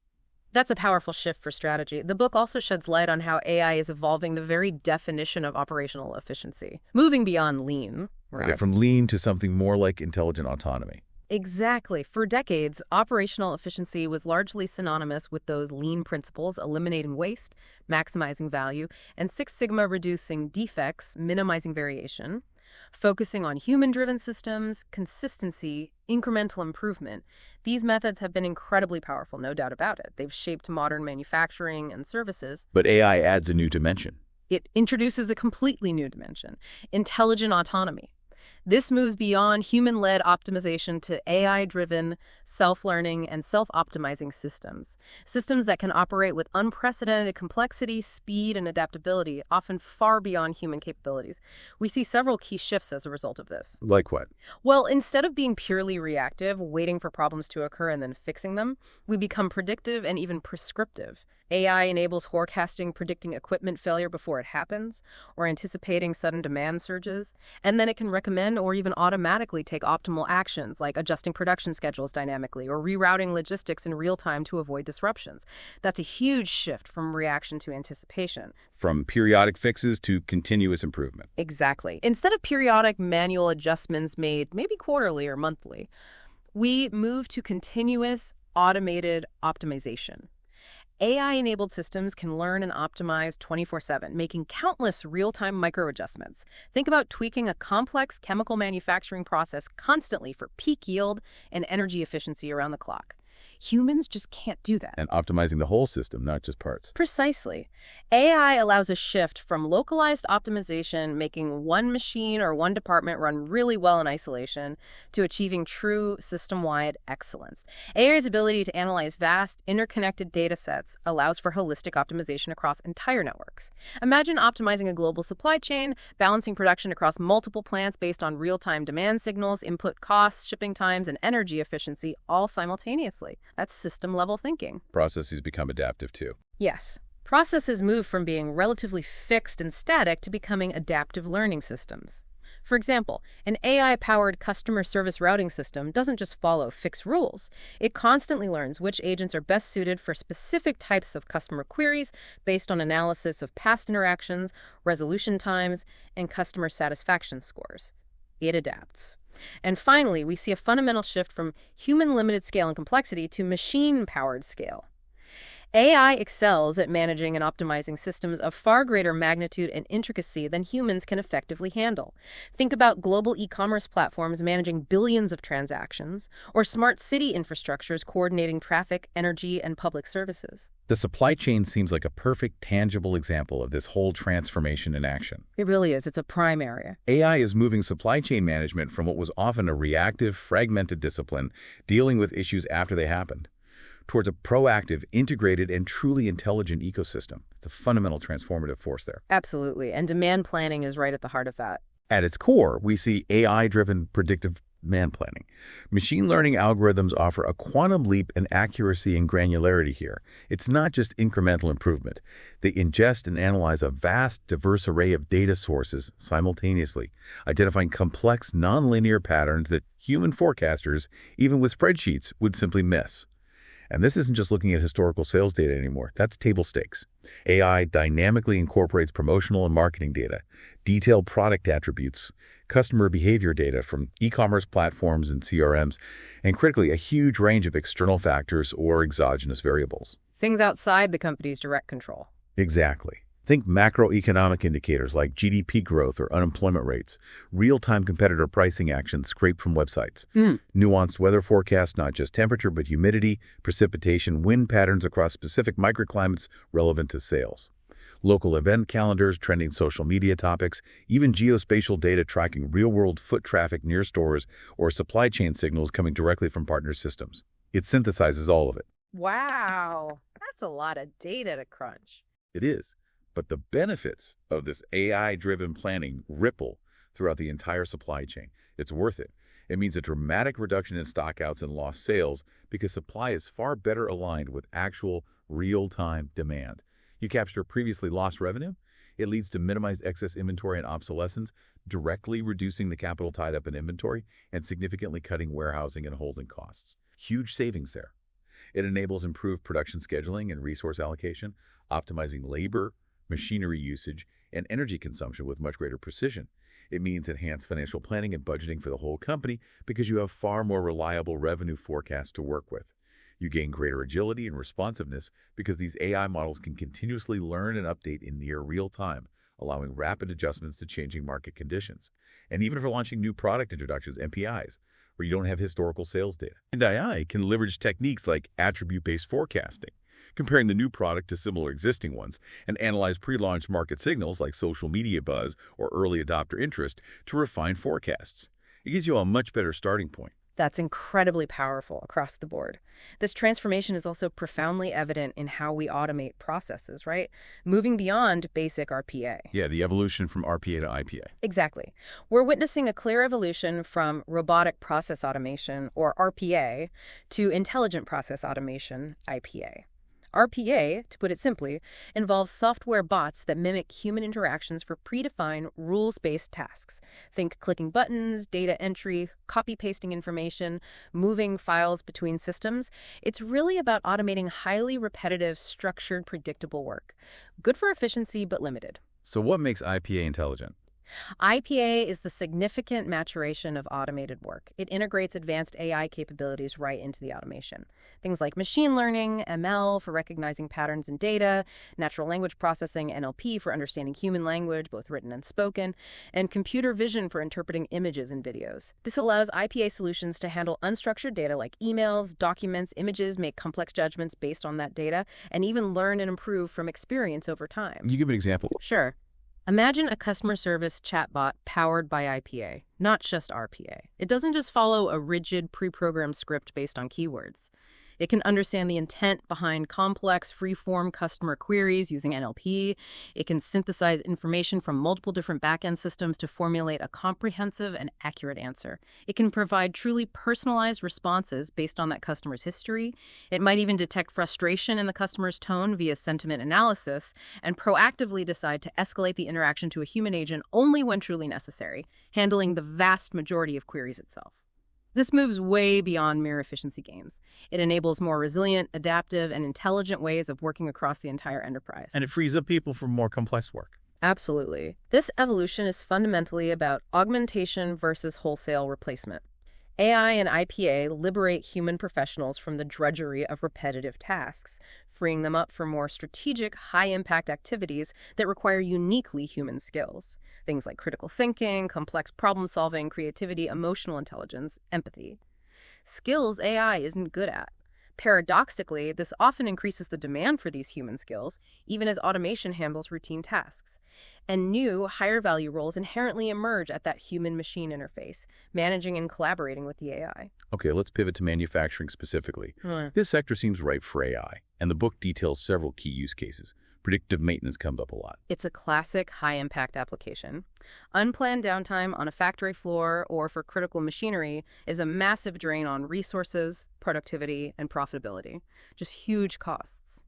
That's a powerful shift for strategy. The book also sheds light on how AI is evolving the very definition of operational efficiency, moving beyond lean. Okay, from lean to something more like intelligent autonomy. Exactly. For decades, operational efficiency was largely synonymous with those lean principles, eliminating waste, maximizing value, and Six Sigma reducing defects, minimizing variation. Focusing on human-driven systems, consistency, incremental improvement, these methods have been incredibly powerful, no doubt about it. They've shaped modern manufacturing and services. But AI adds a new dimension. It introduces a completely new dimension, intelligent autonomy. This moves beyond human-led optimization to AI-driven, self-learning, and self-optimizing systems. Systems that can operate with unprecedented complexity, speed, and adaptability, often far beyond human capabilities. We see several key shifts as a result of this. Like what? Well, instead of being purely reactive, waiting for problems to occur and then fixing them, we become predictive and even prescriptive. AI enables forecasting, predicting equipment failure before it happens, or anticipating sudden demand surges, and then it can recommend or even automatically take optimal actions like adjusting production schedules dynamically or rerouting logistics in real time to avoid disruptions. That's a huge shift from reaction to anticipation. From periodic fixes to continuous improvement. Exactly. Instead of periodic manual adjustments made maybe quarterly or monthly, we move to continuous automated optimization. AI-enabled systems can learn and optimize 24/7, making countless real-time micro-adjustments. Think about tweaking a complex chemical manufacturing process constantly for peak yield and energy efficiency around the clock. Humans just can't do that. And optimizing the whole system, not just parts. Precisely. AI allows a shift from localized optimization, making one machine or one department run really well in isolation, to achieving true system-wide excellence. AI's ability to analyze vast, interconnected data sets allows for holistic optimization across entire networks. Imagine optimizing a global supply chain, balancing production across multiple plants based on real-time demand signals, input costs, shipping times, and energy efficiency all simultaneously. That's system-level thinking. Processes become adaptive too. Yes. Processes move from being relatively fixed and static to becoming adaptive learning systems. For example, an AI-powered customer service routing system doesn't just follow fixed rules. It constantly learns which agents are best suited for specific types of customer queries based on analysis of past interactions, resolution times, and customer satisfaction scores. It adapts. And finally, we see a fundamental shift from human-limited scale and complexity to machine-powered scale. AI excels at managing and optimizing systems of far greater magnitude and intricacy than humans can effectively handle. Think about global e-commerce platforms managing billions of transactions, or smart city infrastructures coordinating traffic, energy, and public services. The supply chain seems like a perfect, tangible example of this whole transformation in action. It really is. It's a prime area. AI is moving supply chain management from what was often a reactive, fragmented discipline, dealing with issues after they happened, towards a proactive, integrated, and truly intelligent ecosystem. It's a fundamental transformative force there. Absolutely. And demand planning is right at the heart of that. At its core, we see AI-driven predictive demand planning. Machine learning algorithms offer a quantum leap in accuracy and granularity here. It's not just incremental improvement. They ingest and analyze a vast, diverse array of data sources simultaneously, identifying complex, nonlinear patterns that human forecasters, even with spreadsheets, would simply miss. And this isn't just looking at historical sales data anymore. That's table stakes. AI dynamically incorporates promotional and marketing data, detailed product attributes, customer behavior data from e-commerce platforms and CRMs, and critically, a huge range of external factors or exogenous variables. Things outside the company's direct control. Exactly. Think macroeconomic indicators like GDP growth or unemployment rates, real-time competitor pricing actions scraped from websites, nuanced weather forecasts, not just temperature but humidity, precipitation, wind patterns across specific microclimates relevant to sales, local event calendars, trending social media topics, even geospatial data tracking real-world foot traffic near stores or supply chain signals coming directly from partner systems. It synthesizes all of it. Wow. That's a lot of data to crunch. It is. But the benefits of this AI-driven planning ripple throughout the entire supply chain. It's worth it. It means a dramatic reduction in stockouts and lost sales because supply is far better aligned with actual real-time demand. You capture previously lost revenue, It leads to minimized excess inventory and obsolescence, directly reducing the capital tied up in inventory and significantly cutting warehousing and holding costs. Huge savings there. It enables improved production scheduling and resource allocation, optimizing labor, machinery usage, and energy consumption with much greater precision. It means enhanced financial planning and budgeting for the whole company because you have far more reliable revenue forecasts to work with. You gain greater agility and responsiveness because these AI models can continuously learn and update in near real time, allowing rapid adjustments to changing market conditions. And even for launching new product introductions, NPIs, where you don't have historical sales data. And AI can leverage techniques like attribute-based forecasting, comparing the new product to similar existing ones, and analyze pre-launch market signals like social media buzz or early adopter interest to refine forecasts. It gives you a much better starting point. That's incredibly powerful across the board. This transformation is also profoundly evident in how we automate processes, right? Moving beyond basic RPA. Yeah, the evolution from RPA to IPA. Exactly. We're witnessing a clear evolution from robotic process automation, or RPA, to intelligent process automation, IPA. RPA, to put it simply, involves software bots that mimic human interactions for predefined, rules-based tasks. Think clicking buttons, data entry, copy-pasting information, moving files between systems. It's really about automating highly repetitive, structured, predictable work. Good for efficiency, but limited. So what makes IPA intelligent? IPA is the significant maturation of automated work. It integrates advanced AI capabilities right into the automation. Things like machine learning, ML for recognizing patterns in data, natural language processing, NLP for understanding human language, both written and spoken, and computer vision for interpreting images and videos. This allows IPA solutions to handle unstructured data like emails, documents, images, make complex judgments based on that data, and even learn and improve from experience over time. You give an example. Sure. Imagine a customer service chatbot powered by IPA, not just RPA. It doesn't just follow a rigid, pre-programmed script based on keywords. It can understand the intent behind complex, free-form customer queries using NLP. It can synthesize information from multiple different back-end systems to formulate a comprehensive and accurate answer. It can provide truly personalized responses based on that customer's history. It might even detect frustration in the customer's tone via sentiment analysis and proactively decide to escalate the interaction to a human agent only when truly necessary, handling the vast majority of queries itself. This moves way beyond mere efficiency gains. It enables more resilient, adaptive, and intelligent ways of working across the entire enterprise. And it frees up people for more complex work. Absolutely. This evolution is fundamentally about augmentation versus wholesale replacement. AI and IPA liberate human professionals from the drudgery of repetitive tasks, freeing them up for more strategic, high-impact activities that require uniquely human skills. Things like critical thinking, complex problem-solving, creativity, emotional intelligence, empathy. Skills AI isn't good at. Paradoxically, this often increases the demand for these human skills, even as automation handles routine tasks. And new, higher-value roles inherently emerge at that human-machine interface, managing and collaborating with the AI. Okay, let's pivot to manufacturing specifically. This sector seems ripe for AI, and the book details several key use cases. Predictive maintenance comes up a lot. It's a classic high-impact application. Unplanned downtime on a factory floor or for critical machinery is a massive drain on resources, productivity, and profitability. Just huge costs.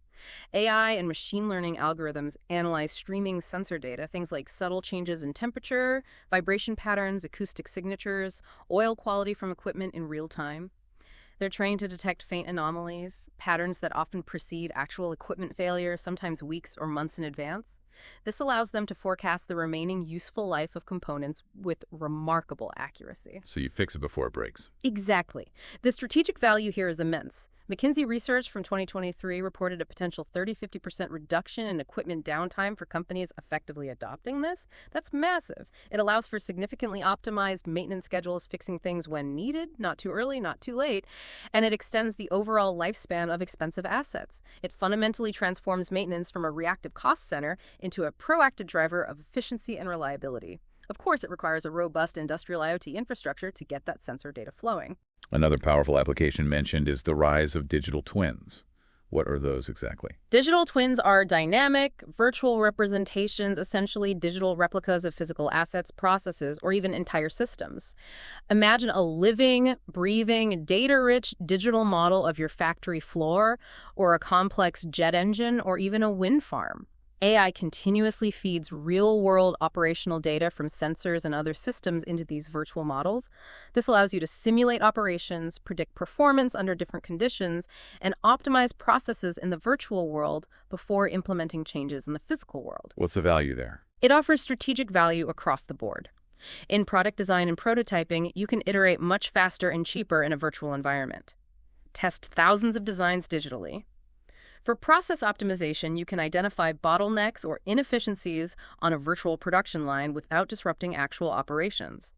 AI and machine learning algorithms analyze streaming sensor data, things like subtle changes in temperature, vibration patterns, acoustic signatures, oil quality from equipment in real time. They're trained to detect faint anomalies, patterns that often precede actual equipment failure, sometimes weeks or months in advance. This allows them to forecast the remaining useful life of components with remarkable accuracy. So you fix it before it breaks. Exactly. The strategic value here is immense. McKinsey research from 2023 reported a potential 30–50% reduction in equipment downtime for companies effectively adopting this. That's massive. It allows for significantly optimized maintenance schedules, fixing things when needed, not too early, not too late, and it extends the overall lifespan of expensive assets. It fundamentally transforms maintenance from a reactive cost center into a proactive driver of efficiency and reliability. Of course, it requires a robust industrial IoT infrastructure to get that sensor data flowing. Another powerful application mentioned is the rise of digital twins. What are those exactly? Digital twins are dynamic, virtual representations, essentially digital replicas of physical assets, processes, or even entire systems. Imagine a living, breathing, data-rich digital model of your factory floor, or a complex jet engine, or even a wind farm. AI continuously feeds real-world operational data from sensors and other systems into these virtual models. This allows you to simulate operations, predict performance under different conditions, and optimize processes in the virtual world before implementing changes in the physical world. What's the value there? It offers strategic value across the board. In product design and prototyping, you can iterate much faster and cheaper in a virtual environment. Test thousands of designs digitally. For process optimization, you can identify bottlenecks or inefficiencies on a virtual production line without disrupting actual operations.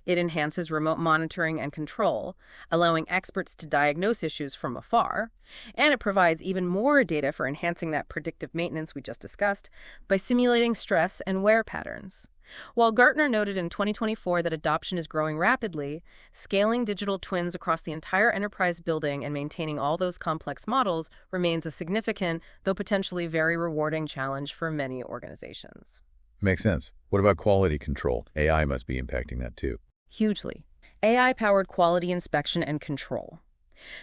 It enhances remote monitoring and control, allowing experts to diagnose issues from afar, and it provides even more data for enhancing that predictive maintenance we just discussed by simulating stress and wear patterns. While Gartner noted in 2024 that adoption is growing rapidly, scaling digital twins across the entire enterprise building and maintaining all those complex models remains a significant, though potentially very rewarding challenge for many organizations. Makes sense. What about quality control? AI must be impacting that too. Hugely. AI-powered quality inspection and control.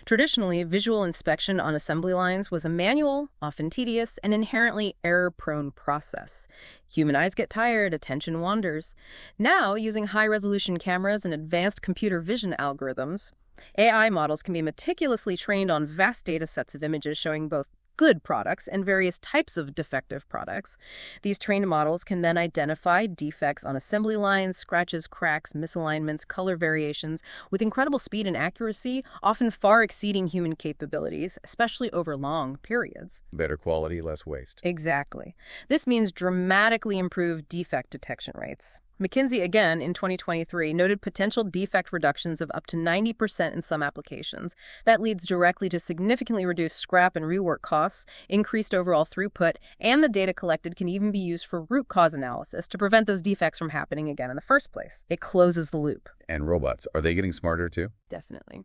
Traditionally, visual inspection on assembly lines was a manual, often tedious, and inherently error-prone process. Human eyes get tired, attention wanders. Now, using high-resolution cameras and advanced computer vision algorithms, AI models can be meticulously trained on vast data sets of images showing both good products and various types of defective products. These trained models can then identify defects on assembly lines, scratches, cracks, misalignments, color variations with incredible speed and accuracy, often far exceeding human capabilities, especially over long periods. Better quality, less waste. Exactly. This means dramatically improved defect detection rates. McKinsey, again, in 2023, noted potential defect reductions of up to 90% in some applications. That leads directly to significantly reduced scrap and rework costs, increased overall throughput, and the data collected can even be used for root cause analysis to prevent those defects from happening again in the first place. It closes the loop. And robots, are they getting smarter too? Definitely.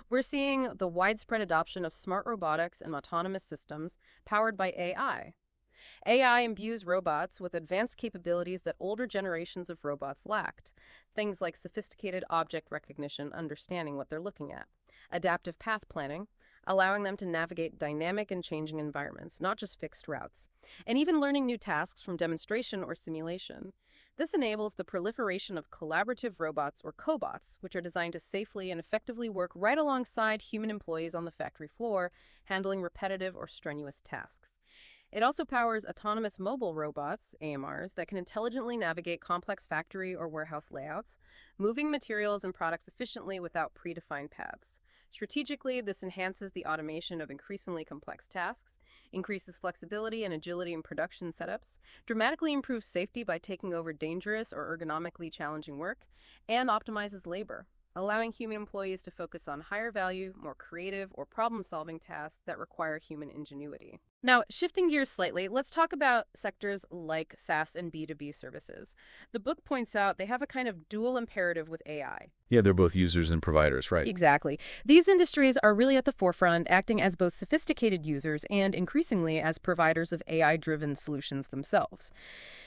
We're seeing the widespread adoption of smart robotics and autonomous systems powered by AI. AI imbues robots with advanced capabilities that older generations of robots lacked. Things like sophisticated object recognition, understanding what they're looking at. Adaptive path planning, allowing them to navigate dynamic and changing environments, not just fixed routes. And even learning new tasks from demonstration or simulation. This enables the proliferation of collaborative robots or cobots, which are designed to safely and effectively work right alongside human employees on the factory floor, handling repetitive or strenuous tasks. It also powers autonomous mobile robots, AMRs, that can intelligently navigate complex factory or warehouse layouts, moving materials and products efficiently without predefined paths. Strategically, this enhances the automation of increasingly complex tasks, increases flexibility and agility in production setups, dramatically improves safety by taking over dangerous or ergonomically challenging work, and optimizes labor, allowing human employees to focus on higher value, more creative, or problem-solving tasks that require human ingenuity. Now, shifting gears slightly, let's talk about sectors like SaaS and B2B services. The book points out they have a kind of dual imperative with AI. Yeah, they're both users and providers, right? Exactly. These industries are really at the forefront, acting as both sophisticated users and increasingly as providers of AI-driven solutions themselves.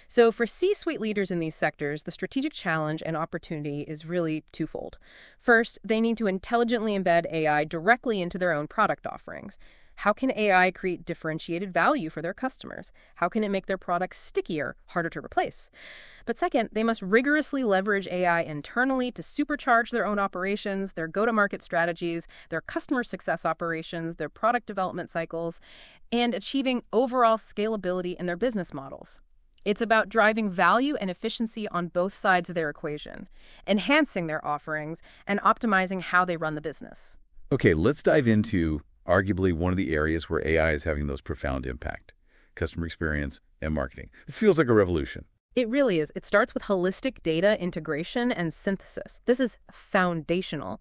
So for C-suite leaders in these sectors, the strategic challenge and opportunity is really twofold. First, they need to intelligently embed AI directly into their own product offerings. How can AI create differentiated value for their customers? How can it make their products stickier, harder to replace? But second, they must rigorously leverage AI internally to supercharge their own operations, their go-to-market strategies, their customer success operations, their product development cycles, and achieving overall scalability in their business models. It's about driving value and efficiency on both sides of their equation, enhancing their offerings, and optimizing how they run the business. Okay, let's dive into arguably one of the areas where AI is having those profound impact: customer experience and marketing. This feels like a revolution. It really is. It starts with holistic data integration and synthesis. This is foundational.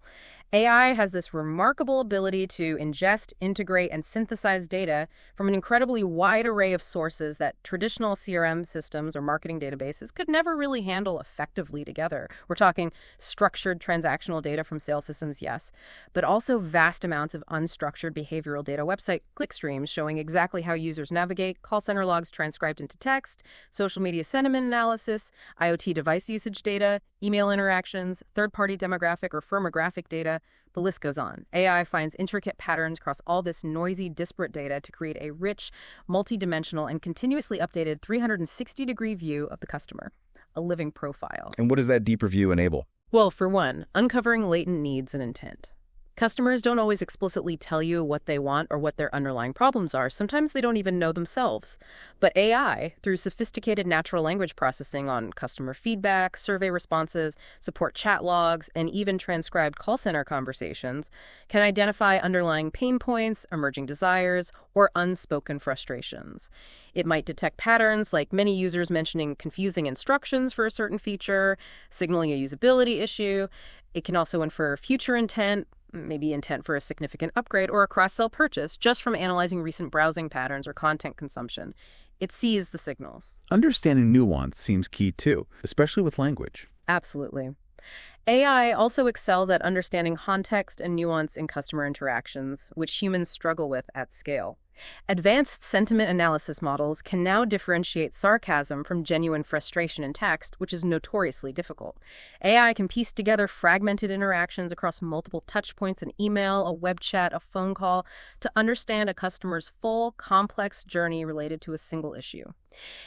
AI has this remarkable ability to ingest, integrate, and synthesize data from an incredibly wide array of sources that traditional CRM systems or marketing databases could never really handle effectively together. We're talking structured transactional data from sales systems, yes, but also vast amounts of unstructured behavioral data, website clickstreams showing exactly how users navigate, call center logs transcribed into text, social media sentiment analysis, IoT device usage data, email interactions, third-party demographic or firmographic data, the list goes on. AI finds intricate patterns across all this noisy, disparate data to create a rich, multidimensional, and continuously updated 360-degree view of the customer, a living profile. And what does that deeper view enable? Well, for one, uncovering latent needs and intent. Customers don't always explicitly tell you what they want or what their underlying problems are. Sometimes they don't even know themselves. But AI, through sophisticated natural language processing on customer feedback, survey responses, support chat logs, and even transcribed call center conversations, can identify underlying pain points, emerging desires, or unspoken frustrations. It might detect patterns like many users mentioning confusing instructions for a certain feature, signaling a usability issue. It can also infer future intent, maybe intent for a significant upgrade or a cross-sell purchase, just from analyzing recent browsing patterns or content consumption. It sees the signals. Understanding nuance seems key too, especially with language. Absolutely. AI also excels at understanding context and nuance in customer interactions, which humans struggle with at scale. Advanced sentiment analysis models can now differentiate sarcasm from genuine frustration in text, which is notoriously difficult. AI can piece together fragmented interactions across multiple touchpoints, an email, a web chat, a phone call, to understand a customer's full, complex journey related to a single issue.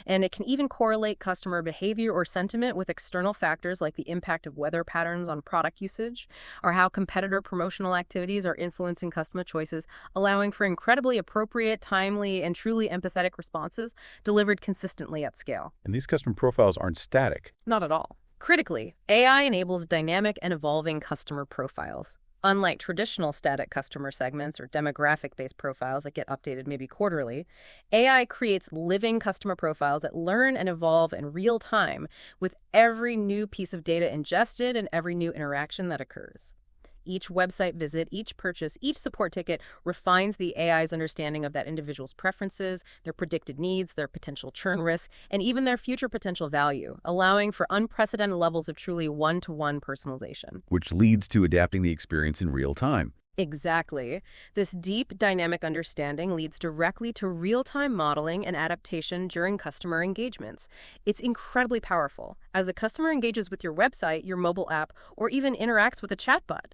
And it can even correlate customer behavior or sentiment with external factors like the impact of weather patterns on product usage, or how competitor promotional activities are influencing customer choices, allowing for incredibly appropriate, timely, and truly empathetic responses delivered consistently at scale. And these custom profiles aren't static. Not at all. Critically, AI enables dynamic and evolving customer profiles. Unlike traditional static customer segments or demographic-based profiles that get updated maybe quarterly, AI creates living customer profiles that learn and evolve in real time with every new piece of data ingested and every new interaction that occurs. Each website visit, each purchase, each support ticket refines the AI's understanding of that individual's preferences, their predicted needs, their potential churn risk, and even their future potential value, allowing for unprecedented levels of truly one-to-one personalization. Which leads to adapting the experience in real time. Exactly. This deep, dynamic understanding leads directly to real-time modeling and adaptation during customer engagements. It's incredibly powerful. As a customer engages with your website, your mobile app, or even interacts with a chatbot,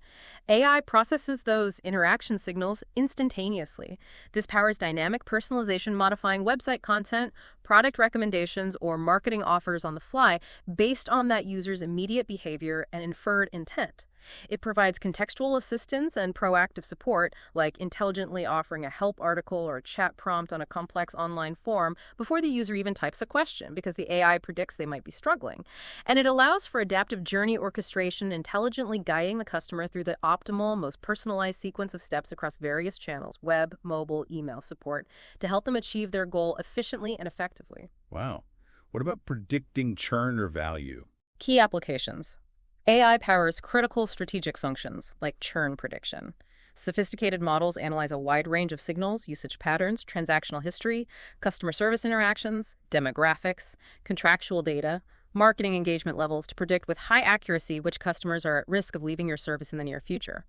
AI processes those interaction signals instantaneously. This powers dynamic personalization, modifying website content, product recommendations, or marketing offers on the fly based on that user's immediate behavior and inferred intent. It provides contextual assistance and proactive support, like intelligently offering a help article or a chat prompt on a complex online form before the user even types a question, because the AI predicts they might be struggling. And it allows for adaptive journey orchestration, intelligently guiding the customer through the optimal, most personalized sequence of steps across various channels, web, mobile, email support, to help them achieve their goal efficiently and effectively. Wow. What about predicting churn or value? Key applications. AI powers critical strategic functions like churn prediction. Sophisticated models analyze a wide range of signals, usage patterns, transactional history, customer service interactions, demographics, contractual data, marketing engagement levels to predict with high accuracy which customers are at risk of leaving your service in the near future.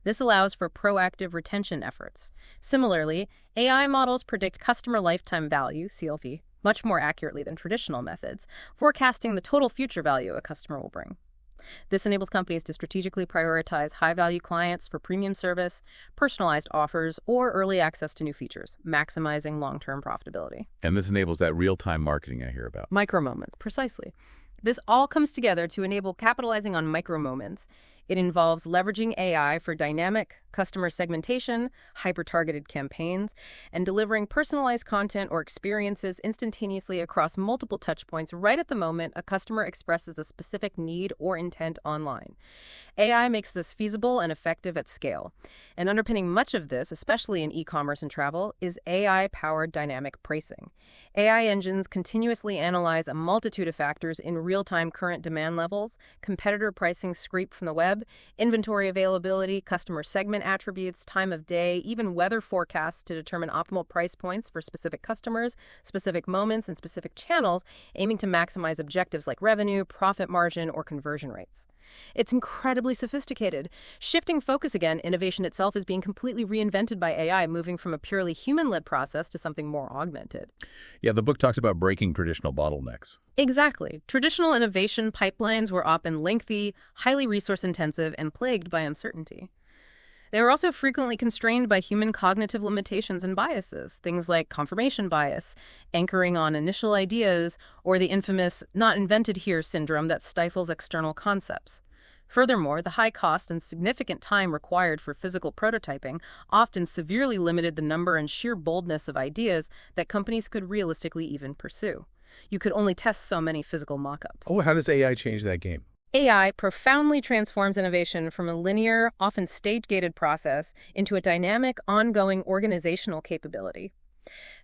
This allows for proactive retention efforts. Similarly, AI models predict customer lifetime value, CLV, much more accurately than traditional methods, forecasting the total future value a customer will bring. This enables companies to strategically prioritize high-value clients for premium service, personalized offers, or early access to new features, maximizing long-term profitability. And this enables that real-time marketing I hear about. Micro-moments, precisely. This all comes together to enable capitalizing on micro-moments. It involves leveraging AI for dynamic customer segmentation, hyper-targeted campaigns, and delivering personalized content or experiences instantaneously across multiple touchpoints right at the moment a customer expresses a specific need or intent online. AI makes this feasible and effective at scale. And underpinning much of this, especially in e-commerce and travel, is AI-powered dynamic pricing. AI engines continuously analyze a multitude of factors in real-time: current demand levels, competitor pricing scraped from the web, inventory availability, customer segment assortment attributes, time of day, even weather forecasts to determine optimal price points for specific customers, specific moments, and specific channels, aiming to maximize objectives like revenue, profit margin, or conversion rates. It's incredibly sophisticated. Shifting focus again, innovation itself is being completely reinvented by AI, moving from a purely human-led process to something more augmented. Yeah, the book talks about breaking traditional bottlenecks. Exactly. Traditional innovation pipelines were often lengthy, highly resource-intensive, and plagued by uncertainty. They were also frequently constrained by human cognitive limitations and biases, things like confirmation bias, anchoring on initial ideas, or the infamous not invented here syndrome that stifles external concepts. Furthermore, the high cost and significant time required for physical prototyping often severely limited the number and sheer boldness of ideas that companies could realistically even pursue. You could only test so many physical mock-ups. Oh, how does AI change that game? AI profoundly transforms innovation from a linear, often stage-gated process into a dynamic, ongoing organizational capability.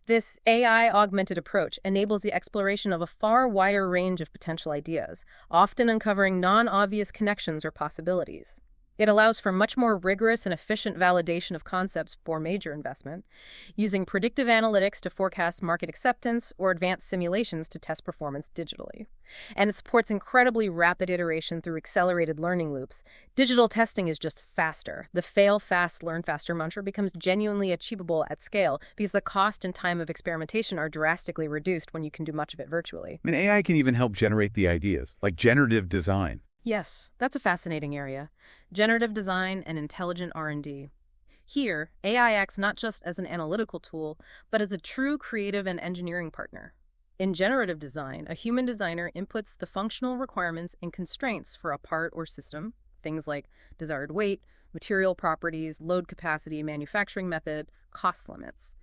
This AI-augmented approach enables the exploration of a far wider range of potential ideas, often uncovering non-obvious connections or possibilities. It allows for much more rigorous and efficient validation of concepts for major investment, using predictive analytics to forecast market acceptance or advanced simulations to test performance digitally. And it supports incredibly rapid iteration through accelerated learning loops. Digital testing is just faster. The fail fast, learn faster mantra becomes genuinely achievable at scale because the cost and time of experimentation are drastically reduced when you can do much of it virtually. I mean, AI can even help generate the ideas, like generative design. Yes, that's a fascinating area. Generative design and intelligent R&D. Here, AI acts not just as an analytical tool, but as a true creative and engineering partner. In generative design, a human designer inputs the functional requirements and constraints for a part or system, things like desired weight, material properties, load capacity, manufacturing method, cost limits.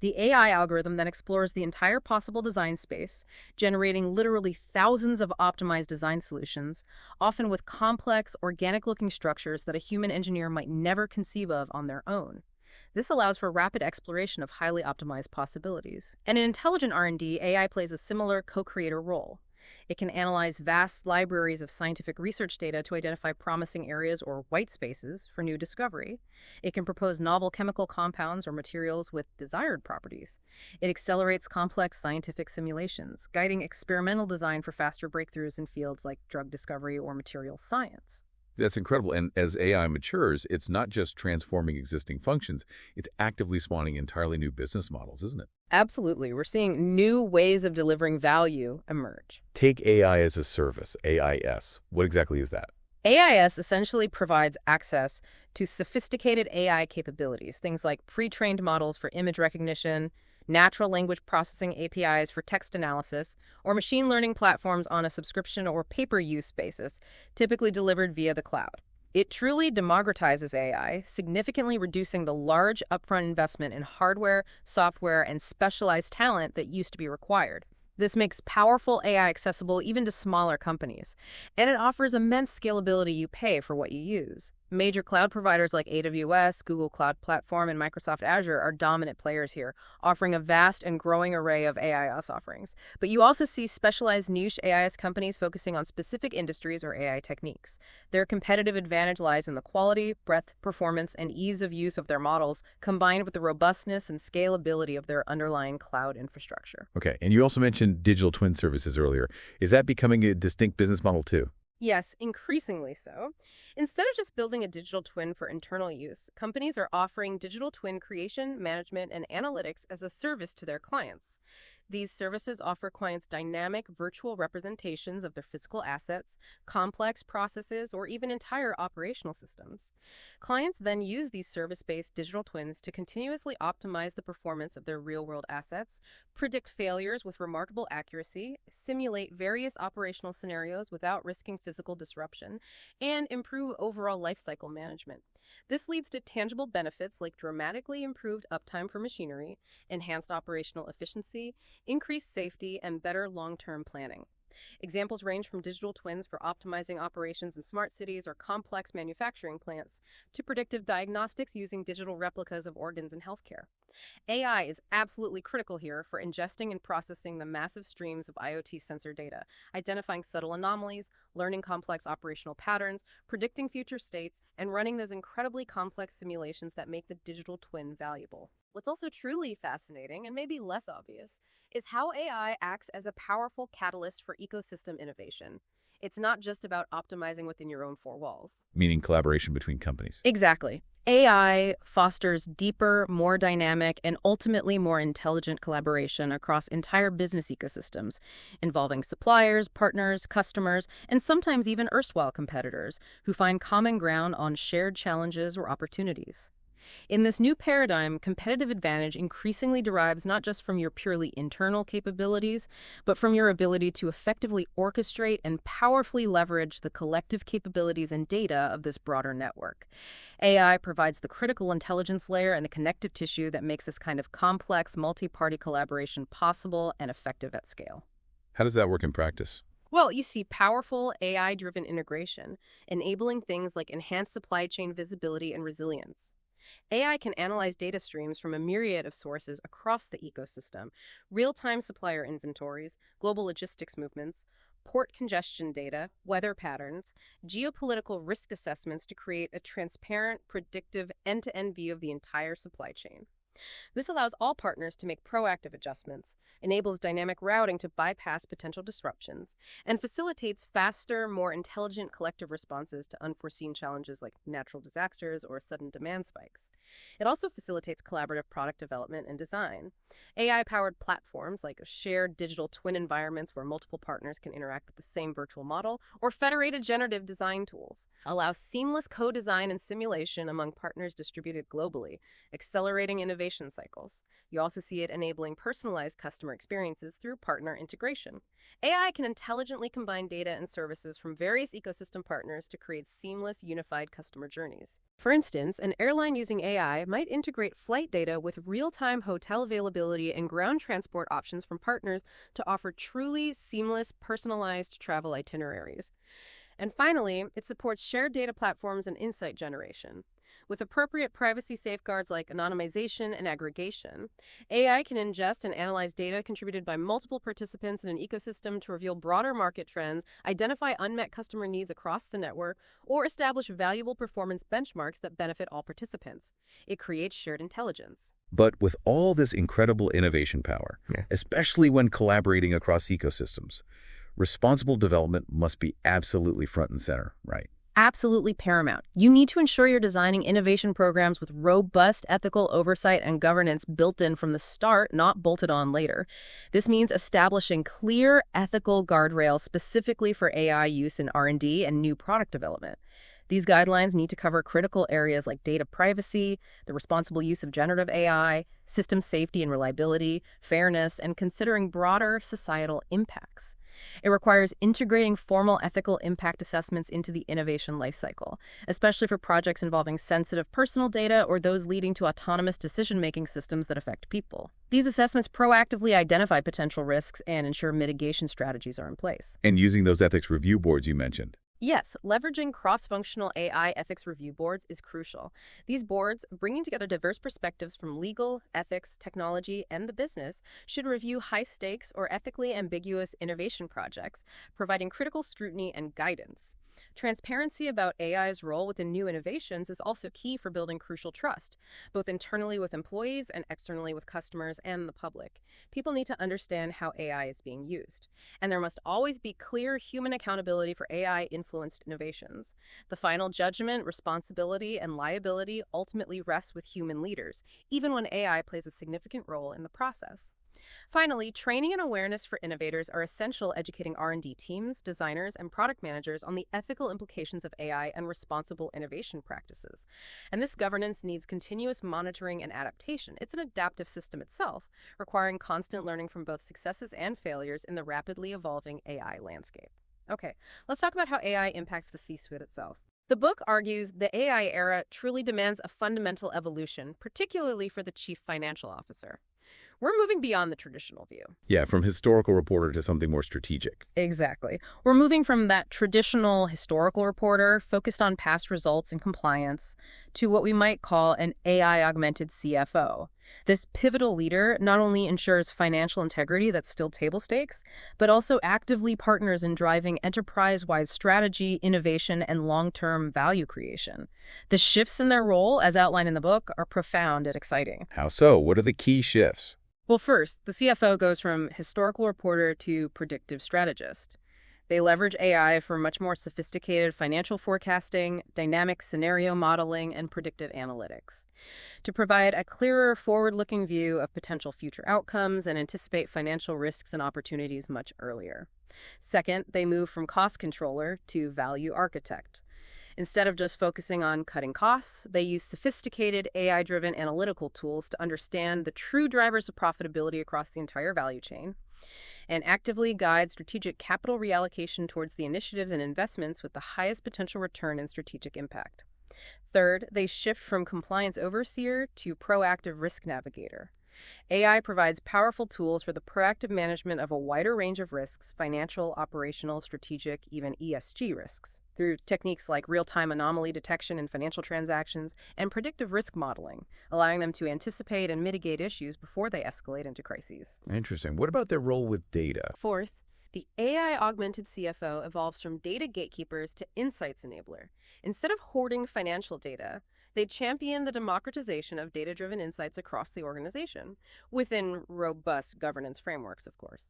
The AI algorithm then explores the entire possible design space, generating literally thousands of optimized design solutions, often with complex, organic-looking structures that a human engineer might never conceive of on their own. This allows for rapid exploration of highly optimized possibilities. And in intelligent R&D, AI plays a similar co-creator role. It can analyze vast libraries of scientific research data to identify promising areas or white spaces for new discovery. It can propose novel chemical compounds or materials with desired properties. It accelerates complex scientific simulations, guiding experimental design for faster breakthroughs in fields like drug discovery or materials science. That's incredible. And as AI matures, it's not just transforming existing functions, it's actively spawning entirely new business models, isn't it? Absolutely. We're seeing new ways of delivering value emerge. Take AI as a service, AIS. What exactly is that? AIS essentially provides access to sophisticated AI capabilities, things like pre-trained models for image recognition, natural language processing APIs for text analysis, or machine learning platforms on a subscription or pay-per-use basis, typically delivered via the cloud. It truly democratizes AI, significantly reducing the large upfront investment in hardware, software, and specialized talent that used to be required. This makes powerful AI accessible even to smaller companies, and it offers immense scalability you pay for what you use. Major cloud providers like AWS, Google Cloud Platform, and Microsoft Azure are dominant players here, offering a vast and growing array of AIS offerings. But you also see specialized niche AIS companies focusing on specific industries or AI techniques. Their competitive advantage lies in the quality, breadth, performance, and ease of use of their models, combined with the robustness and scalability of their underlying cloud infrastructure. Okay, and you also mentioned digital twin services earlier. Is that becoming a distinct business model too? Yes, increasingly so. Instead of just building a digital twin for internal use, companies are offering digital twin creation, management, and analytics as a service to their clients. These services offer clients dynamic virtual representations of their physical assets, complex processes, or even entire operational systems. Clients then use these service-based digital twins to continuously optimize the performance of their real-world assets, predict failures with remarkable accuracy, simulate various operational scenarios without risking physical disruption, and improve overall lifecycle management. This leads to tangible benefits like dramatically improved uptime for machinery, enhanced operational efficiency, increased safety, and better long-term planning. Examples range from digital twins for optimizing operations in smart cities or complex manufacturing plants to predictive diagnostics using digital replicas of organs in healthcare. AI is absolutely critical here for ingesting and processing the massive streams of IoT sensor data, identifying subtle anomalies, learning complex operational patterns, predicting future states, and running those incredibly complex simulations that make the digital twin valuable. What's also truly fascinating, and maybe less obvious, is how AI acts as a powerful catalyst for ecosystem innovation. It's not just about optimizing within your own four walls. Meaning collaboration between companies. Exactly. AI fosters deeper, more dynamic, and ultimately more intelligent collaboration across entire business ecosystems, involving suppliers, partners, customers, and sometimes even erstwhile competitors who find common ground on shared challenges or opportunities. In this new paradigm, competitive advantage increasingly derives not just from your purely internal capabilities, but from your ability to effectively orchestrate and powerfully leverage the collective capabilities and data of this broader network. AI provides the critical intelligence layer and the connective tissue that makes this kind of complex, multi-party collaboration possible and effective at scale. How does that work in practice? Well, you see powerful AI-driven integration, enabling things like enhanced supply chain visibility and resilience. AI can analyze data streams from a myriad of sources across the ecosystem: real-time supplier inventories, global logistics movements, port congestion data, weather patterns, geopolitical risk assessments to create a transparent, predictive, end-to-end view of the entire supply chain. This allows all partners to make proactive adjustments, enables dynamic routing to bypass potential disruptions, and facilitates faster, more intelligent collective responses to unforeseen challenges like natural disasters or sudden demand spikes. It also facilitates collaborative product development and design. AI-powered platforms like shared digital twin environments where multiple partners can interact with the same virtual model, or federated generative design tools, allow seamless co-design and simulation among partners distributed globally, accelerating innovation cycles. You also see it enabling personalized customer experiences through partner integration. AI can intelligently combine data and services from various ecosystem partners to create seamless, unified customer journeys. For instance, an airline using AI might integrate flight data with real-time hotel availability and ground transport options from partners to offer truly seamless, personalized travel itineraries. And finally, it supports shared data platforms and insight generation. With appropriate privacy safeguards like anonymization and aggregation, AI can ingest and analyze data contributed by multiple participants in an ecosystem to reveal broader market trends, identify unmet customer needs across the network, or establish valuable performance benchmarks that benefit all participants. It creates shared intelligence. But with all this incredible innovation power, especially when collaborating across ecosystems, responsible development must be absolutely front and center, right? Absolutely paramount. You need to ensure you're designing innovation programs with robust ethical oversight and governance built in from the start, not bolted on later. This means establishing clear ethical guardrails specifically for AI use in R&D and new product development. These guidelines need to cover critical areas like data privacy, the responsible use of generative AI, system safety and reliability, fairness, and considering broader societal impacts. It requires integrating formal ethical impact assessments into the innovation lifecycle, especially for projects involving sensitive personal data or those leading to autonomous decision-making systems that affect people. These assessments proactively identify potential risks and ensure mitigation strategies are in place. And using those ethics review boards you mentioned. Yes, leveraging cross-functional AI ethics review boards is crucial. These boards, bringing together diverse perspectives from legal, ethics, technology, and the business, should review high-stakes or ethically ambiguous innovation projects, providing critical scrutiny and guidance. Transparency about AI's role within new innovations is also key for building crucial trust, both internally with employees and externally with customers and the public. People need to understand how AI is being used, and there must always be clear human accountability for AI-influenced innovations. The final judgment, responsibility, and liability ultimately rests with human leaders, even when AI plays a significant role in the process. Finally, training and awareness for innovators are essential, educating R&D teams, designers, and product managers on the ethical implications of AI and responsible innovation practices. And this governance needs continuous monitoring and adaptation. It's an adaptive system itself, requiring constant learning from both successes and failures in the rapidly evolving AI landscape. Okay, let's talk about how AI impacts the C-suite itself. The book argues the AI era truly demands a fundamental evolution, particularly for the chief financial officer. We're moving beyond the traditional view. Yeah, from historical reporter to something more strategic. Exactly. We're moving from that traditional historical reporter focused on past results and compliance to what we might call an AI-augmented CFO. This pivotal leader not only ensures financial integrity that's still table stakes, but also actively partners in driving enterprise-wide strategy, innovation, and long-term value creation. The shifts in their role, as outlined in the book, are profound and exciting. How so? What are the key shifts? Well, first, the CFO goes from historical reporter to predictive strategist. They leverage AI for much more sophisticated financial forecasting, dynamic scenario modeling, and predictive analytics to provide a clearer, forward-looking view of potential future outcomes and anticipate financial risks and opportunities much earlier. Second, they move from cost controller to value architect. Instead of just focusing on cutting costs, they use sophisticated AI-driven analytical tools to understand the true drivers of profitability across the entire value chain and actively guide strategic capital reallocation towards the initiatives and investments with the highest potential return and strategic impact. Third, they shift from compliance overseer to proactive risk navigator. AI provides powerful tools for the proactive management of a wider range of risks, financial, operational, strategic, even ESG risks, through techniques like real-time anomaly detection in financial transactions and predictive risk modeling, allowing them to anticipate and mitigate issues before they escalate into crises. Interesting. What about their role with data? Fourth, the AI-augmented CFO evolves from data gatekeepers to insights enabler. Instead of hoarding financial data, they champion the democratization of data-driven insights across the organization, within robust governance frameworks, of course.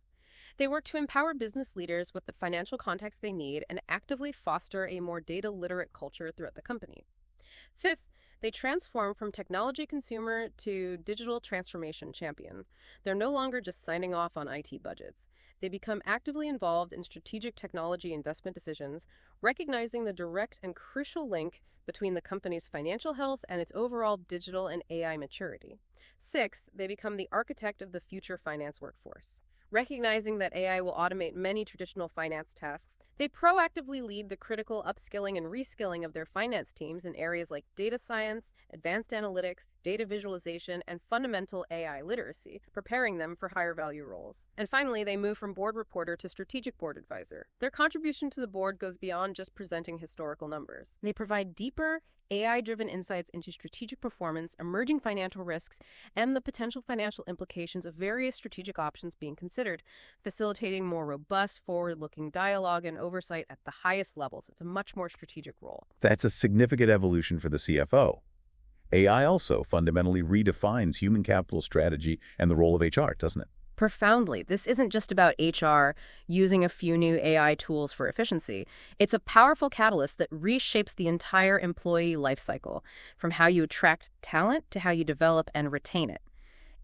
They work to empower business leaders with the financial context they need and actively foster a more data-literate culture throughout the company. Fifth, they transform from technology consumer to digital transformation champion. They're no longer just signing off on IT budgets. They become actively involved in strategic technology investment decisions, recognizing the direct and crucial link between the company's financial health and its overall digital and AI maturity. Sixth, they become the architect of the future finance workforce. Recognizing that AI will automate many traditional finance tasks, they proactively lead the critical upskilling and reskilling of their finance teams in areas like data science, advanced analytics, data visualization, and fundamental AI literacy, preparing them for higher value roles. And finally, they move from board reporter to strategic board advisor. Their contribution to the board goes beyond just presenting historical numbers. They provide deeper, AI-driven insights into strategic performance, emerging financial risks, and the potential financial implications of various strategic options being considered, facilitating more robust, forward-looking dialogue and oversight at the highest levels. It's a much more strategic role. That's a significant evolution for the CFO. AI also fundamentally redefines human capital strategy and the role of HR, doesn't it? Profoundly. This isn't just about HR using a few new AI tools for efficiency. It's a powerful catalyst that reshapes the entire employee lifecycle, from how you attract talent to how you develop and retain it.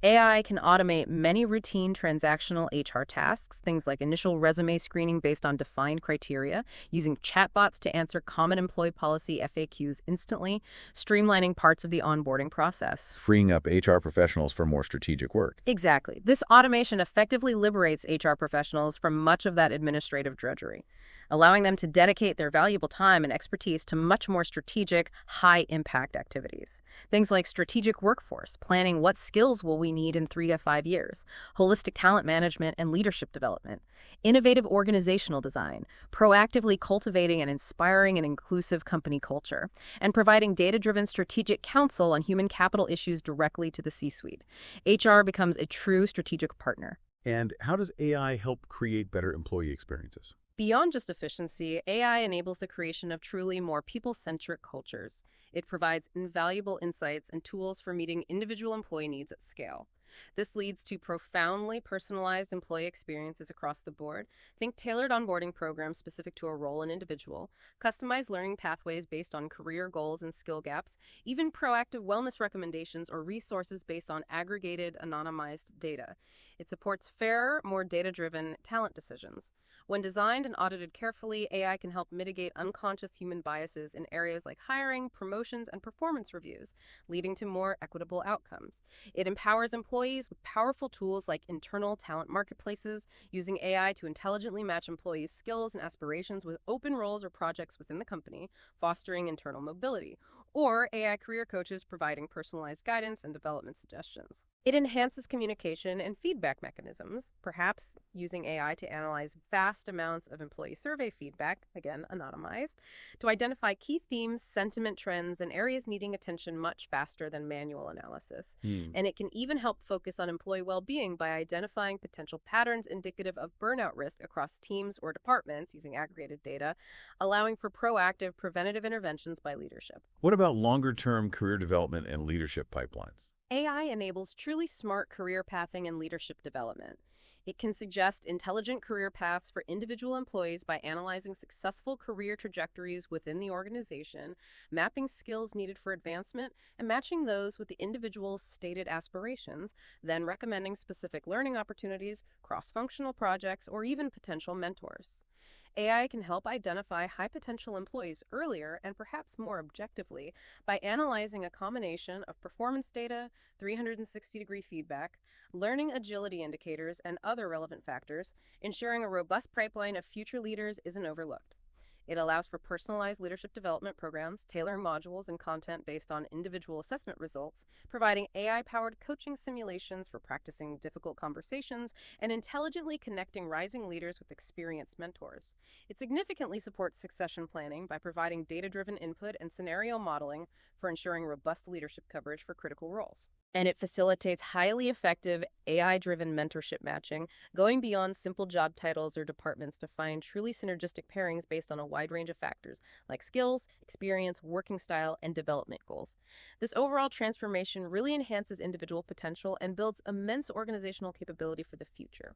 AI can automate many routine transactional HR tasks, things like initial resume screening based on defined criteria, using chatbots to answer common employee policy FAQs instantly, streamlining parts of the onboarding process. Freeing up HR professionals for more strategic work. Exactly. This automation effectively liberates HR professionals from much of that administrative drudgery, allowing them to dedicate their valuable time and expertise to much more strategic, high-impact activities. Things like strategic workforce, planning what skills will we need in 3 to 5 years, holistic talent management and leadership development, innovative organizational design, proactively cultivating and inspiring an inclusive company culture, and providing data-driven strategic counsel on human capital issues directly to the C-suite. HR becomes a true strategic partner. And how does AI help create better employee experiences? Beyond just efficiency, AI enables the creation of truly more people-centric cultures. It provides invaluable insights and tools for meeting individual employee needs at scale. This leads to profoundly personalized employee experiences across the board. Think tailored onboarding programs specific to a role and individual, customized learning pathways based on career goals and skill gaps, even proactive wellness recommendations or resources based on aggregated, anonymized data. It supports fairer, more data-driven talent decisions. When designed and audited carefully, AI can help mitigate unconscious human biases in areas like hiring, promotions, and performance reviews, leading to more equitable outcomes. It empowers employees with powerful tools like internal talent marketplaces, using AI to intelligently match employees' skills and aspirations with open roles or projects within the company, fostering internal mobility. or AI career coaches providing personalized guidance and development suggestions. It enhances communication and feedback mechanisms, perhaps using AI to analyze vast amounts of employee survey feedback, again, anonymized, to identify key themes, sentiment trends, and areas needing attention much faster than manual analysis. And it can even help focus on employee well-being by identifying potential patterns indicative of burnout risk across teams or departments using aggregated data, allowing for proactive, preventative interventions by leadership. What about longer-term career development and leadership pipelines? AI enables truly smart career pathing and leadership development. It can suggest intelligent career paths for individual employees by analyzing successful career trajectories within the organization, mapping skills needed for advancement, and matching those with the individual's stated aspirations, then recommending specific learning opportunities, cross-functional projects, or even potential mentors. AI can help identify high-potential employees earlier and perhaps more objectively by analyzing a combination of performance data, 360-degree feedback, learning agility indicators, and other relevant factors, ensuring a robust pipeline of future leaders isn't overlooked. It allows for personalized leadership development programs, tailoring modules and content based on individual assessment results, providing AI-powered coaching simulations for practicing difficult conversations, and intelligently connecting rising leaders with experienced mentors. It significantly supports succession planning by providing data-driven input and scenario modeling for ensuring robust leadership coverage for critical roles. And it facilitates highly effective AI-driven mentorship matching, going beyond simple job titles or departments to find truly synergistic pairings based on a wide range of factors like skills, experience, working style, and development goals. This overall transformation really enhances individual potential and builds immense organizational capability for the future.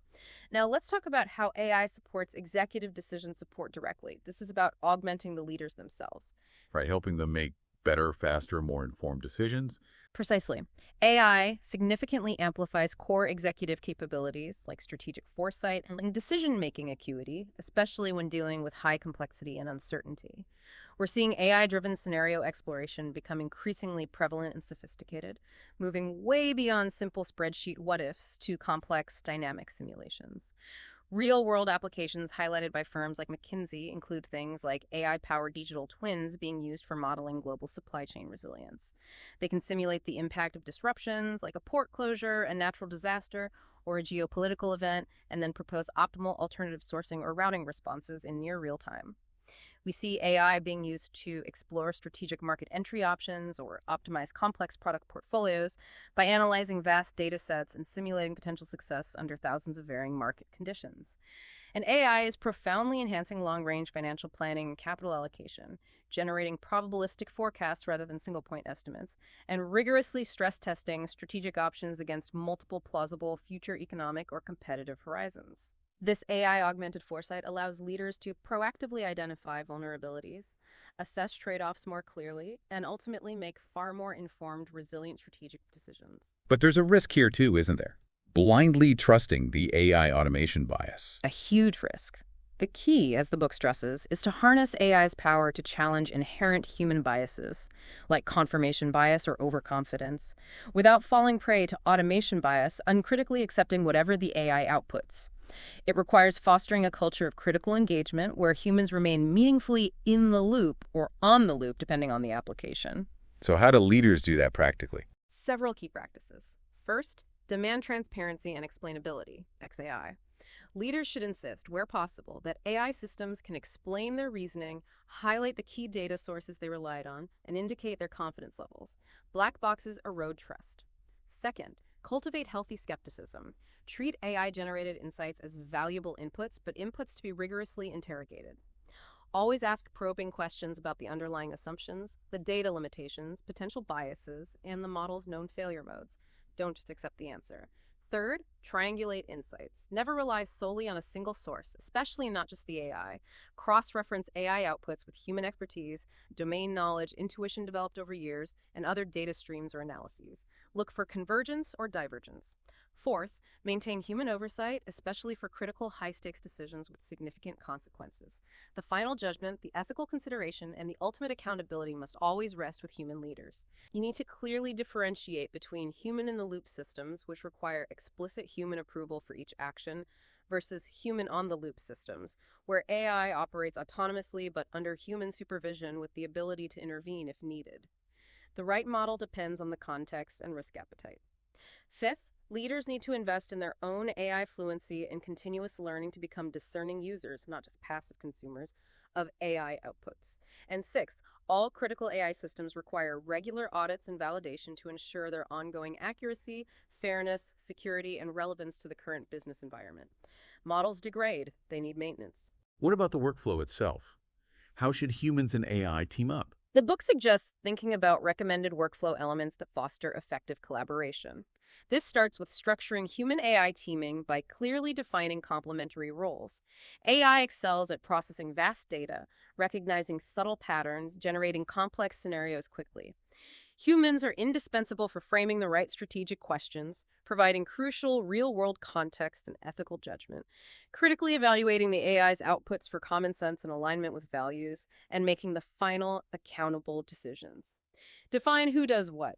Now, let's talk about how AI supports executive decision support directly. This is about augmenting the leaders themselves. Right, helping them make better, faster, more informed decisions. Precisely. AI significantly amplifies core executive capabilities like strategic foresight and decision-making acuity, especially when dealing with high complexity and uncertainty. We're seeing AI-driven scenario exploration become increasingly prevalent and sophisticated, moving way beyond simple spreadsheet what-ifs to complex dynamic simulations. Real-world applications highlighted by firms like McKinsey include things like AI-powered digital twins being used for modeling global supply chain resilience. They can simulate the impact of disruptions like a port closure, a natural disaster, or a geopolitical event, and then propose optimal alternative sourcing or routing responses in near real time. We see AI being used to explore strategic market entry options or optimize complex product portfolios by analyzing vast data sets and simulating potential success under thousands of varying market conditions. And AI is profoundly enhancing long-range financial planning and capital allocation, generating probabilistic forecasts rather than single-point estimates, and rigorously stress testing strategic options against multiple plausible future economic or competitive horizons. This AI-augmented foresight allows leaders to proactively identify vulnerabilities, assess trade-offs more clearly, and ultimately make far more informed, resilient strategic decisions. But there's a risk here too, isn't there? Blindly trusting the AI automation bias. A huge risk. The key, as the book stresses, is to harness AI's power to challenge inherent human biases, like confirmation bias or overconfidence, without falling prey to automation bias, uncritically accepting whatever the AI outputs. It requires fostering a culture of critical engagement where humans remain meaningfully in the loop or on the loop, depending on the application. So how do leaders do that practically? Several key practices. First, demand transparency and explainability, XAI. Leaders should insist, where possible, that AI systems can explain their reasoning, highlight the key data sources they relied on, and indicate their confidence levels. Black boxes erode trust. Second, cultivate healthy skepticism. Treat AI-generated insights as valuable inputs, but inputs to be rigorously interrogated. Always ask probing questions about the underlying assumptions, the data limitations, potential biases, and the model's known failure modes. Don't just accept the answer. Third, triangulate insights. Never rely solely on a single source, especially not just the AI. Cross-reference AI outputs with human expertise, domain knowledge, intuition developed over years, and other data streams or analyses. Look for convergence or divergence. Fourth, maintain human oversight, especially for critical high-stakes decisions with significant consequences. The final judgment, the ethical consideration, and the ultimate accountability must always rest with human leaders. You need to clearly differentiate between human-in-the-loop systems, which require explicit human approval for each action, versus human-on-the-loop systems, where AI operates autonomously but under human supervision with the ability to intervene if needed. The right model depends on the context and risk appetite. Fifth, leaders need to invest in their own AI fluency and continuous learning to become discerning users, not just passive consumers, of AI outputs. And sixth, all critical AI systems require regular audits and validation to ensure their ongoing accuracy, fairness, security, and relevance to the current business environment. Models degrade, they need maintenance. What about the workflow itself? How should humans and AI team up? The book suggests thinking about recommended workflow elements that foster effective collaboration. This starts with structuring human-AI teaming by clearly defining complementary roles. AI excels at processing vast data, recognizing subtle patterns, generating complex scenarios quickly. Humans are indispensable for framing the right strategic questions, providing crucial real-world context and ethical judgment, critically evaluating the AI's outputs for common sense and alignment with values, and making the final accountable decisions. Define who does what.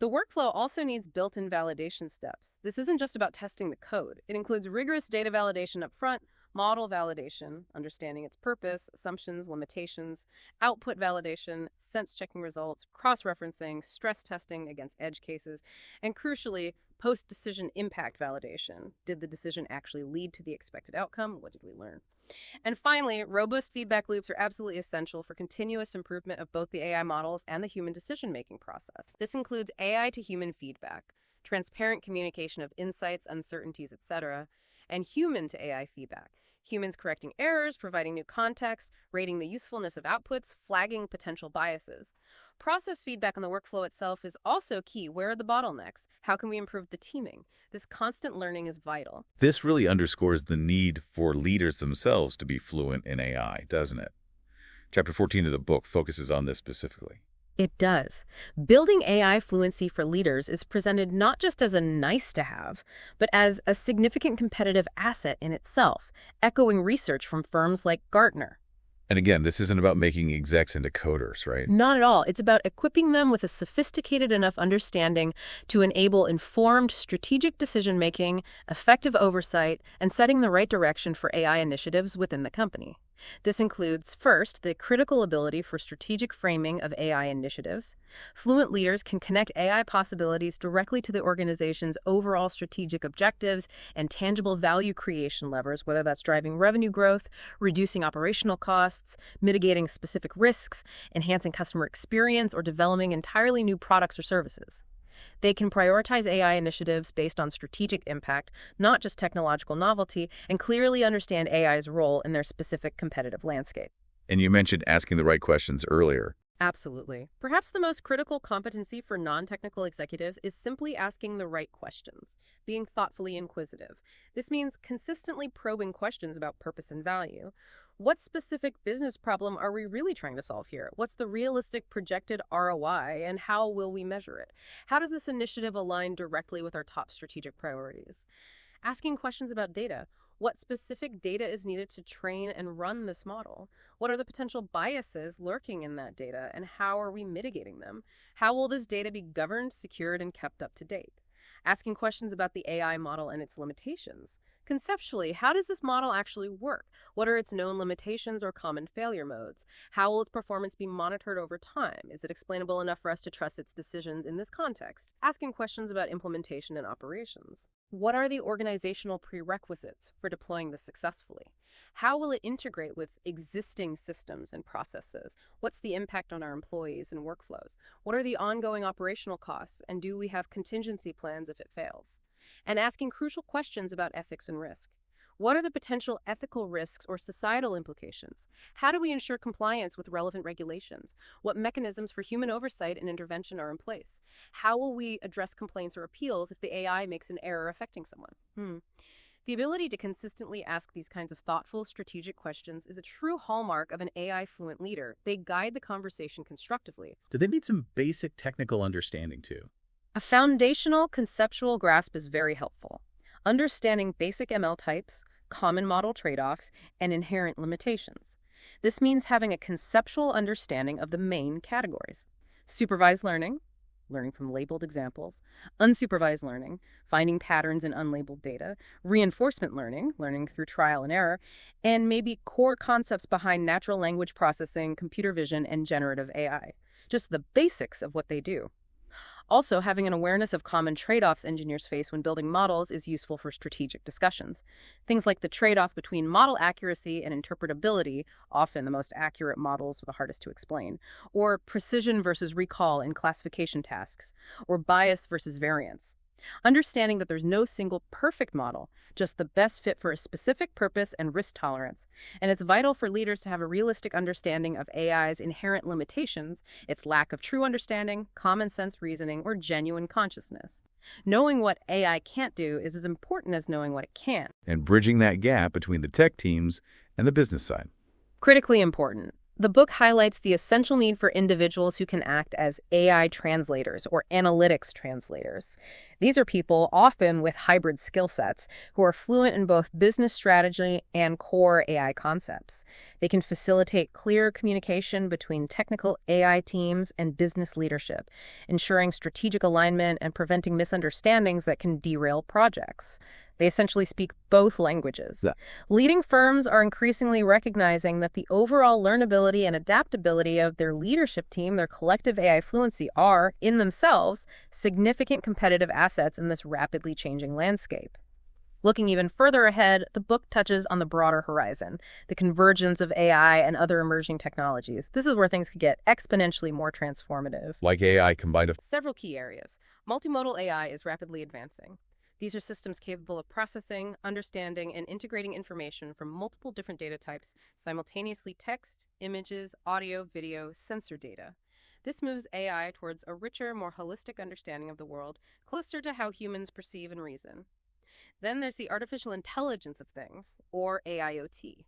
The workflow also needs built-in validation steps. This isn't just about testing the code. It includes rigorous data validation up front, model validation, understanding its purpose, assumptions, limitations, output validation, sense-checking results, cross-referencing, stress testing against edge cases, and crucially, post-decision impact validation. Did the decision actually lead to the expected outcome? What did we learn? And finally, robust feedback loops are absolutely essential for continuous improvement of both the AI models and the human decision-making process. This includes AI to human feedback, transparent communication of insights, uncertainties, etc., and human to AI feedback. Humans correcting errors, providing new context, rating the usefulness of outputs, flagging potential biases. Process feedback on the workflow itself is also key. Where are the bottlenecks? How can we improve the teaming? This constant learning is vital. This really underscores the need for leaders themselves to be fluent in AI, doesn't it? Chapter 14 of the book focuses on this specifically. It does. Building AI fluency for leaders is presented not just as a nice-to-have, but as a significant competitive asset in itself, echoing research from firms like Gartner. And again, this isn't about making execs into coders, right? Not at all. It's about equipping them with a sophisticated enough understanding to enable informed strategic decision-making, effective oversight, and setting the right direction for AI initiatives within the company. This includes, first, the critical ability for strategic framing of AI initiatives. Fluent leaders can connect AI possibilities directly to the organization's overall strategic objectives and tangible value creation levers, whether that's driving revenue growth, reducing operational costs, mitigating specific risks, enhancing customer experience, or developing entirely new products or services. They can prioritize AI initiatives based on strategic impact, not just technological novelty, and clearly understand AI's role in their specific competitive landscape. And you mentioned asking the right questions earlier. Absolutely. Perhaps the most critical competency for non-technical executives is simply asking the right questions, being thoughtfully inquisitive. This means consistently probing questions about purpose and value. What specific business problem are we really trying to solve here? What's the realistic projected ROI, and how will we measure it? How does this initiative align directly with our top strategic priorities? Asking questions about data. What specific data is needed to train and run this model? What are the potential biases lurking in that data, and how are we mitigating them? How will this data be governed, secured, and kept up to date? Asking questions about the AI model and its limitations. Conceptually, how does this model actually work? What are its known limitations or common failure modes? How will its performance be monitored over time? Is it explainable enough for us to trust its decisions in this context? Asking questions about implementation and operations. What are the organizational prerequisites for deploying this successfully? How will it integrate with existing systems and processes? What's the impact on our employees and workflows? What are the ongoing operational costs, and do we have contingency plans if it fails? And asking crucial questions about ethics and risk. What are the potential ethical risks or societal implications? How do we ensure compliance with relevant regulations? What mechanisms for human oversight and intervention are in place? How will we address complaints or appeals if the AI makes an error affecting someone? The ability to consistently ask these kinds of thoughtful, strategic questions is a true hallmark of an AI-fluent leader. They guide the conversation constructively. Do they need some basic technical understanding too? A foundational conceptual grasp is very helpful. Understanding basic ML types, common model trade-offs, and inherent limitations. This means having a conceptual understanding of the main categories. Supervised learning, learning from labeled examples. Unsupervised learning, finding patterns in unlabeled data. Reinforcement learning, learning through trial and error. And maybe core concepts behind natural language processing, computer vision, and generative AI. just the basics of what they do. Also, having an awareness of common trade-offs engineers face when building models is useful for strategic discussions. Things like the trade-off between model accuracy and interpretability, often the most accurate models are the hardest to explain, or precision versus recall in classification tasks, or bias versus variance. Understanding that there's no single perfect model, just the best fit for a specific purpose and risk tolerance. And it's vital for leaders to have a realistic understanding of AI's inherent limitations, its lack of true understanding, common sense reasoning, or genuine consciousness. Knowing what AI can't do is as important as knowing what it can. And bridging that gap between the tech teams and the business side. Critically important. The book highlights the essential need for individuals who can act as AI translators or analytics translators. These are people, often with hybrid skill sets, who are fluent in both business strategy and core AI concepts. They can facilitate clear communication between technical AI teams and business leadership, ensuring strategic alignment and preventing misunderstandings that can derail projects. They essentially speak both languages. Yeah. Leading firms are increasingly recognizing that the overall learnability and adaptability of their leadership team, their collective AI fluency, are, in themselves, significant competitive assets in this rapidly changing landscape. Looking even further ahead, the book touches on the broader horizon, the convergence of AI and other emerging technologies. This is where things could get exponentially more transformative. Like AI combined with Several key areas. Multimodal AI is rapidly advancing. These are systems capable of processing, understanding, and integrating information from multiple different data types, simultaneously text, images, audio, video, sensor data. This moves AI towards a richer, more holistic understanding of the world, closer to how humans perceive and reason. Then there's the artificial intelligence of things, or AIoT.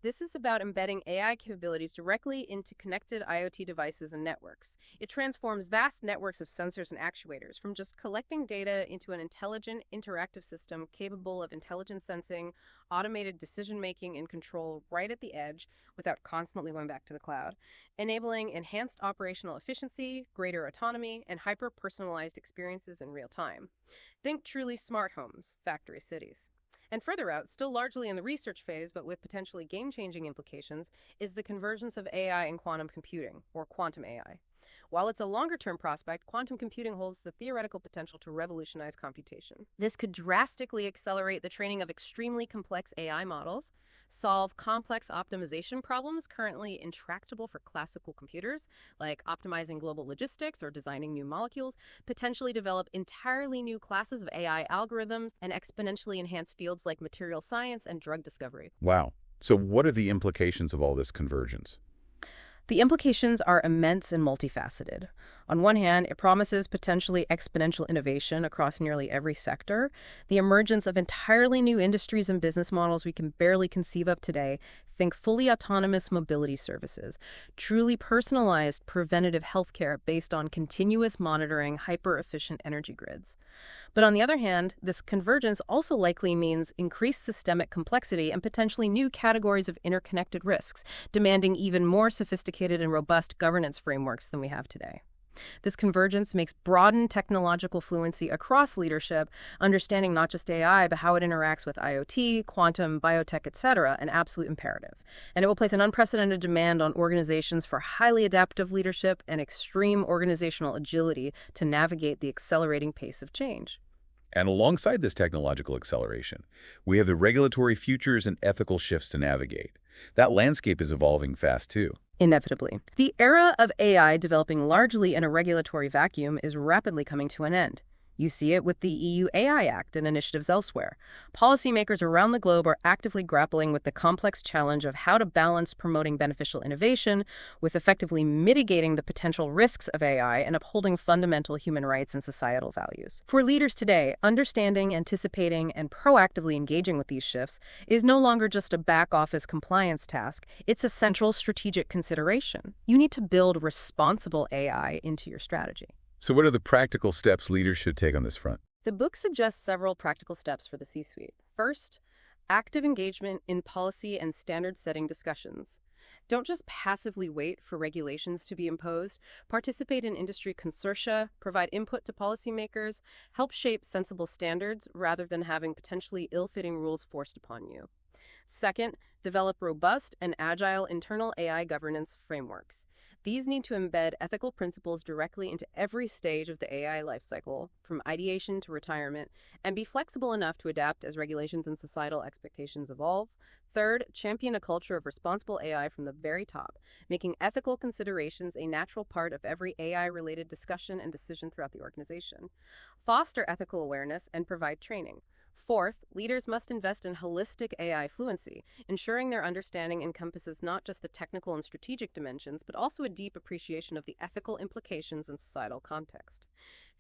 This is about embedding AI capabilities directly into connected IoT devices and networks. It transforms vast networks of sensors and actuators from just collecting data into an intelligent, interactive system capable of intelligent sensing, automated decision-making and control right at the edge without constantly going back to the cloud, enabling enhanced operational efficiency, greater autonomy, and hyper-personalized experiences in real time. Think truly smart homes, factory cities. And further out, still largely in the research phase, but with potentially game-changing implications, is the convergence of AI and quantum computing, or quantum AI. While it's a longer-term prospect, quantum computing holds the theoretical potential to revolutionize computation. This could drastically accelerate the training of extremely complex AI models, solve complex optimization problems currently intractable for classical computers, like optimizing global logistics or designing new molecules, potentially develop entirely new classes of AI algorithms, and exponentially enhance fields like material science and drug discovery. Wow. So what are the implications of all this convergence? The implications are immense and multifaceted. On one hand, it promises potentially exponential innovation across nearly every sector, the emergence of entirely new industries and business models we can barely conceive of today. Think fully autonomous mobility services, truly personalized preventative healthcare based on continuous monitoring, hyper-efficient energy grids. But on the other hand, this convergence also likely means increased systemic complexity and potentially new categories of interconnected risks, demanding even more sophisticated and robust governance frameworks than we have today. This convergence makes broadened technological fluency across leadership, understanding not just AI, but how it interacts with IoT, quantum, biotech, etc., an absolute imperative. And it will place an unprecedented demand on organizations for highly adaptive leadership and extreme organizational agility to navigate the accelerating pace of change. And alongside this technological acceleration, we have the regulatory futures and ethical shifts to navigate. That landscape is evolving fast, too. Inevitably. The era of AI developing largely in a regulatory vacuum is rapidly coming to an end. You see it with the EU AI Act and initiatives elsewhere. Policymakers around the globe are actively grappling with the complex challenge of how to balance promoting beneficial innovation with effectively mitigating the potential risks of AI and upholding fundamental human rights and societal values. For leaders today, understanding, anticipating, and proactively engaging with these shifts is no longer just a back-office compliance task. It's a central strategic consideration. You need to build responsible AI into your strategy. So what are the practical steps leaders should take on this front? The book suggests several practical steps for the C-suite. First, active engagement in policy and standard-setting discussions. Don't just passively wait for regulations to be imposed. Participate in industry consortia, provide input to policymakers, help shape sensible standards rather than having potentially ill-fitting rules forced upon you. Second, develop robust and agile internal AI governance frameworks. These need to embed ethical principles directly into every stage of the AI lifecycle, from ideation to retirement, and be flexible enough to adapt as regulations and societal expectations evolve. Third, champion a culture of responsible AI from the very top, making ethical considerations a natural part of every AI-related discussion and decision throughout the organization. Foster ethical awareness and provide training. Fourth, leaders must invest in holistic AI fluency, ensuring their understanding encompasses not just the technical and strategic dimensions, but also a deep appreciation of the ethical implications and societal context.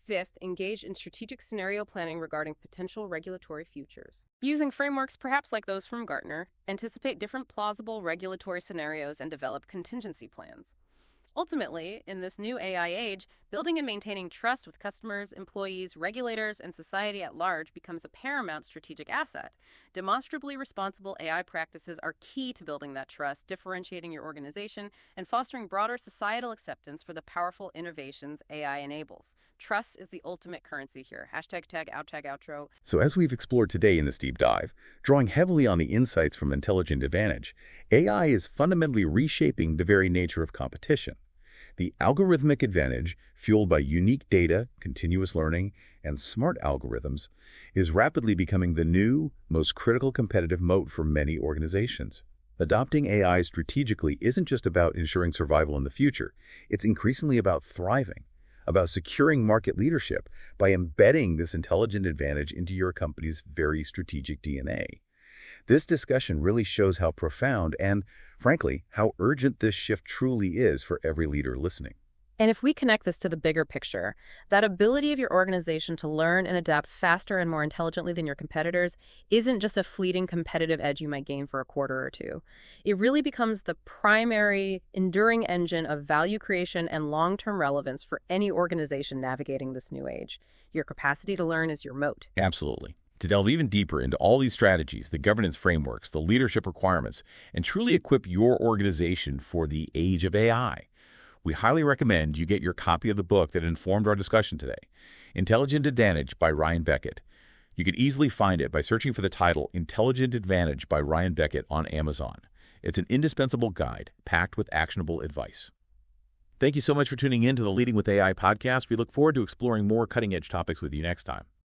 Fifth, engage in strategic scenario planning regarding potential regulatory futures. Using frameworks perhaps like those from Gartner, anticipate different plausible regulatory scenarios and develop contingency plans. Ultimately, in this new AI age, building and maintaining trust with customers, employees, regulators, and society at large becomes a paramount strategic asset. Demonstrably responsible AI practices are key to building that trust, differentiating your organization, and fostering broader societal acceptance for the powerful innovations AI enables. Trust is the ultimate currency here. #tag outro. So as we've explored today in this deep dive, drawing heavily on the insights from Intelligent Advantage, AI is fundamentally reshaping the very nature of competition. The algorithmic advantage, fueled by unique data, continuous learning, and smart algorithms, is rapidly becoming the new, most critical competitive moat for many organizations. Adopting AI strategically isn't just about ensuring survival in the future. It's increasingly about thriving, about securing market leadership by embedding this intelligent advantage into your company's very strategic DNA. This discussion really shows how profound and, frankly, how urgent this shift truly is for every leader listening. And if we connect this to the bigger picture, that ability of your organization to learn and adapt faster and more intelligently than your competitors isn't just a fleeting competitive edge you might gain for a quarter or two. It really becomes the primary, enduring engine of value creation and long-term relevance for any organization navigating this new age. Your capacity to learn is your moat. Absolutely. To delve even deeper into all these strategies, the governance frameworks, the leadership requirements, and truly equip your organization for the age of AI, we highly recommend you get your copy of the book that informed our discussion today, Intelligent Advantage by Ryan Beckett. You can easily find it by searching for the title Intelligent Advantage by Ryan Beckett on Amazon. It's an indispensable guide packed with actionable advice. Thank you so much for tuning in to the Leading with AI podcast. We look forward to exploring more cutting-edge topics with you next time.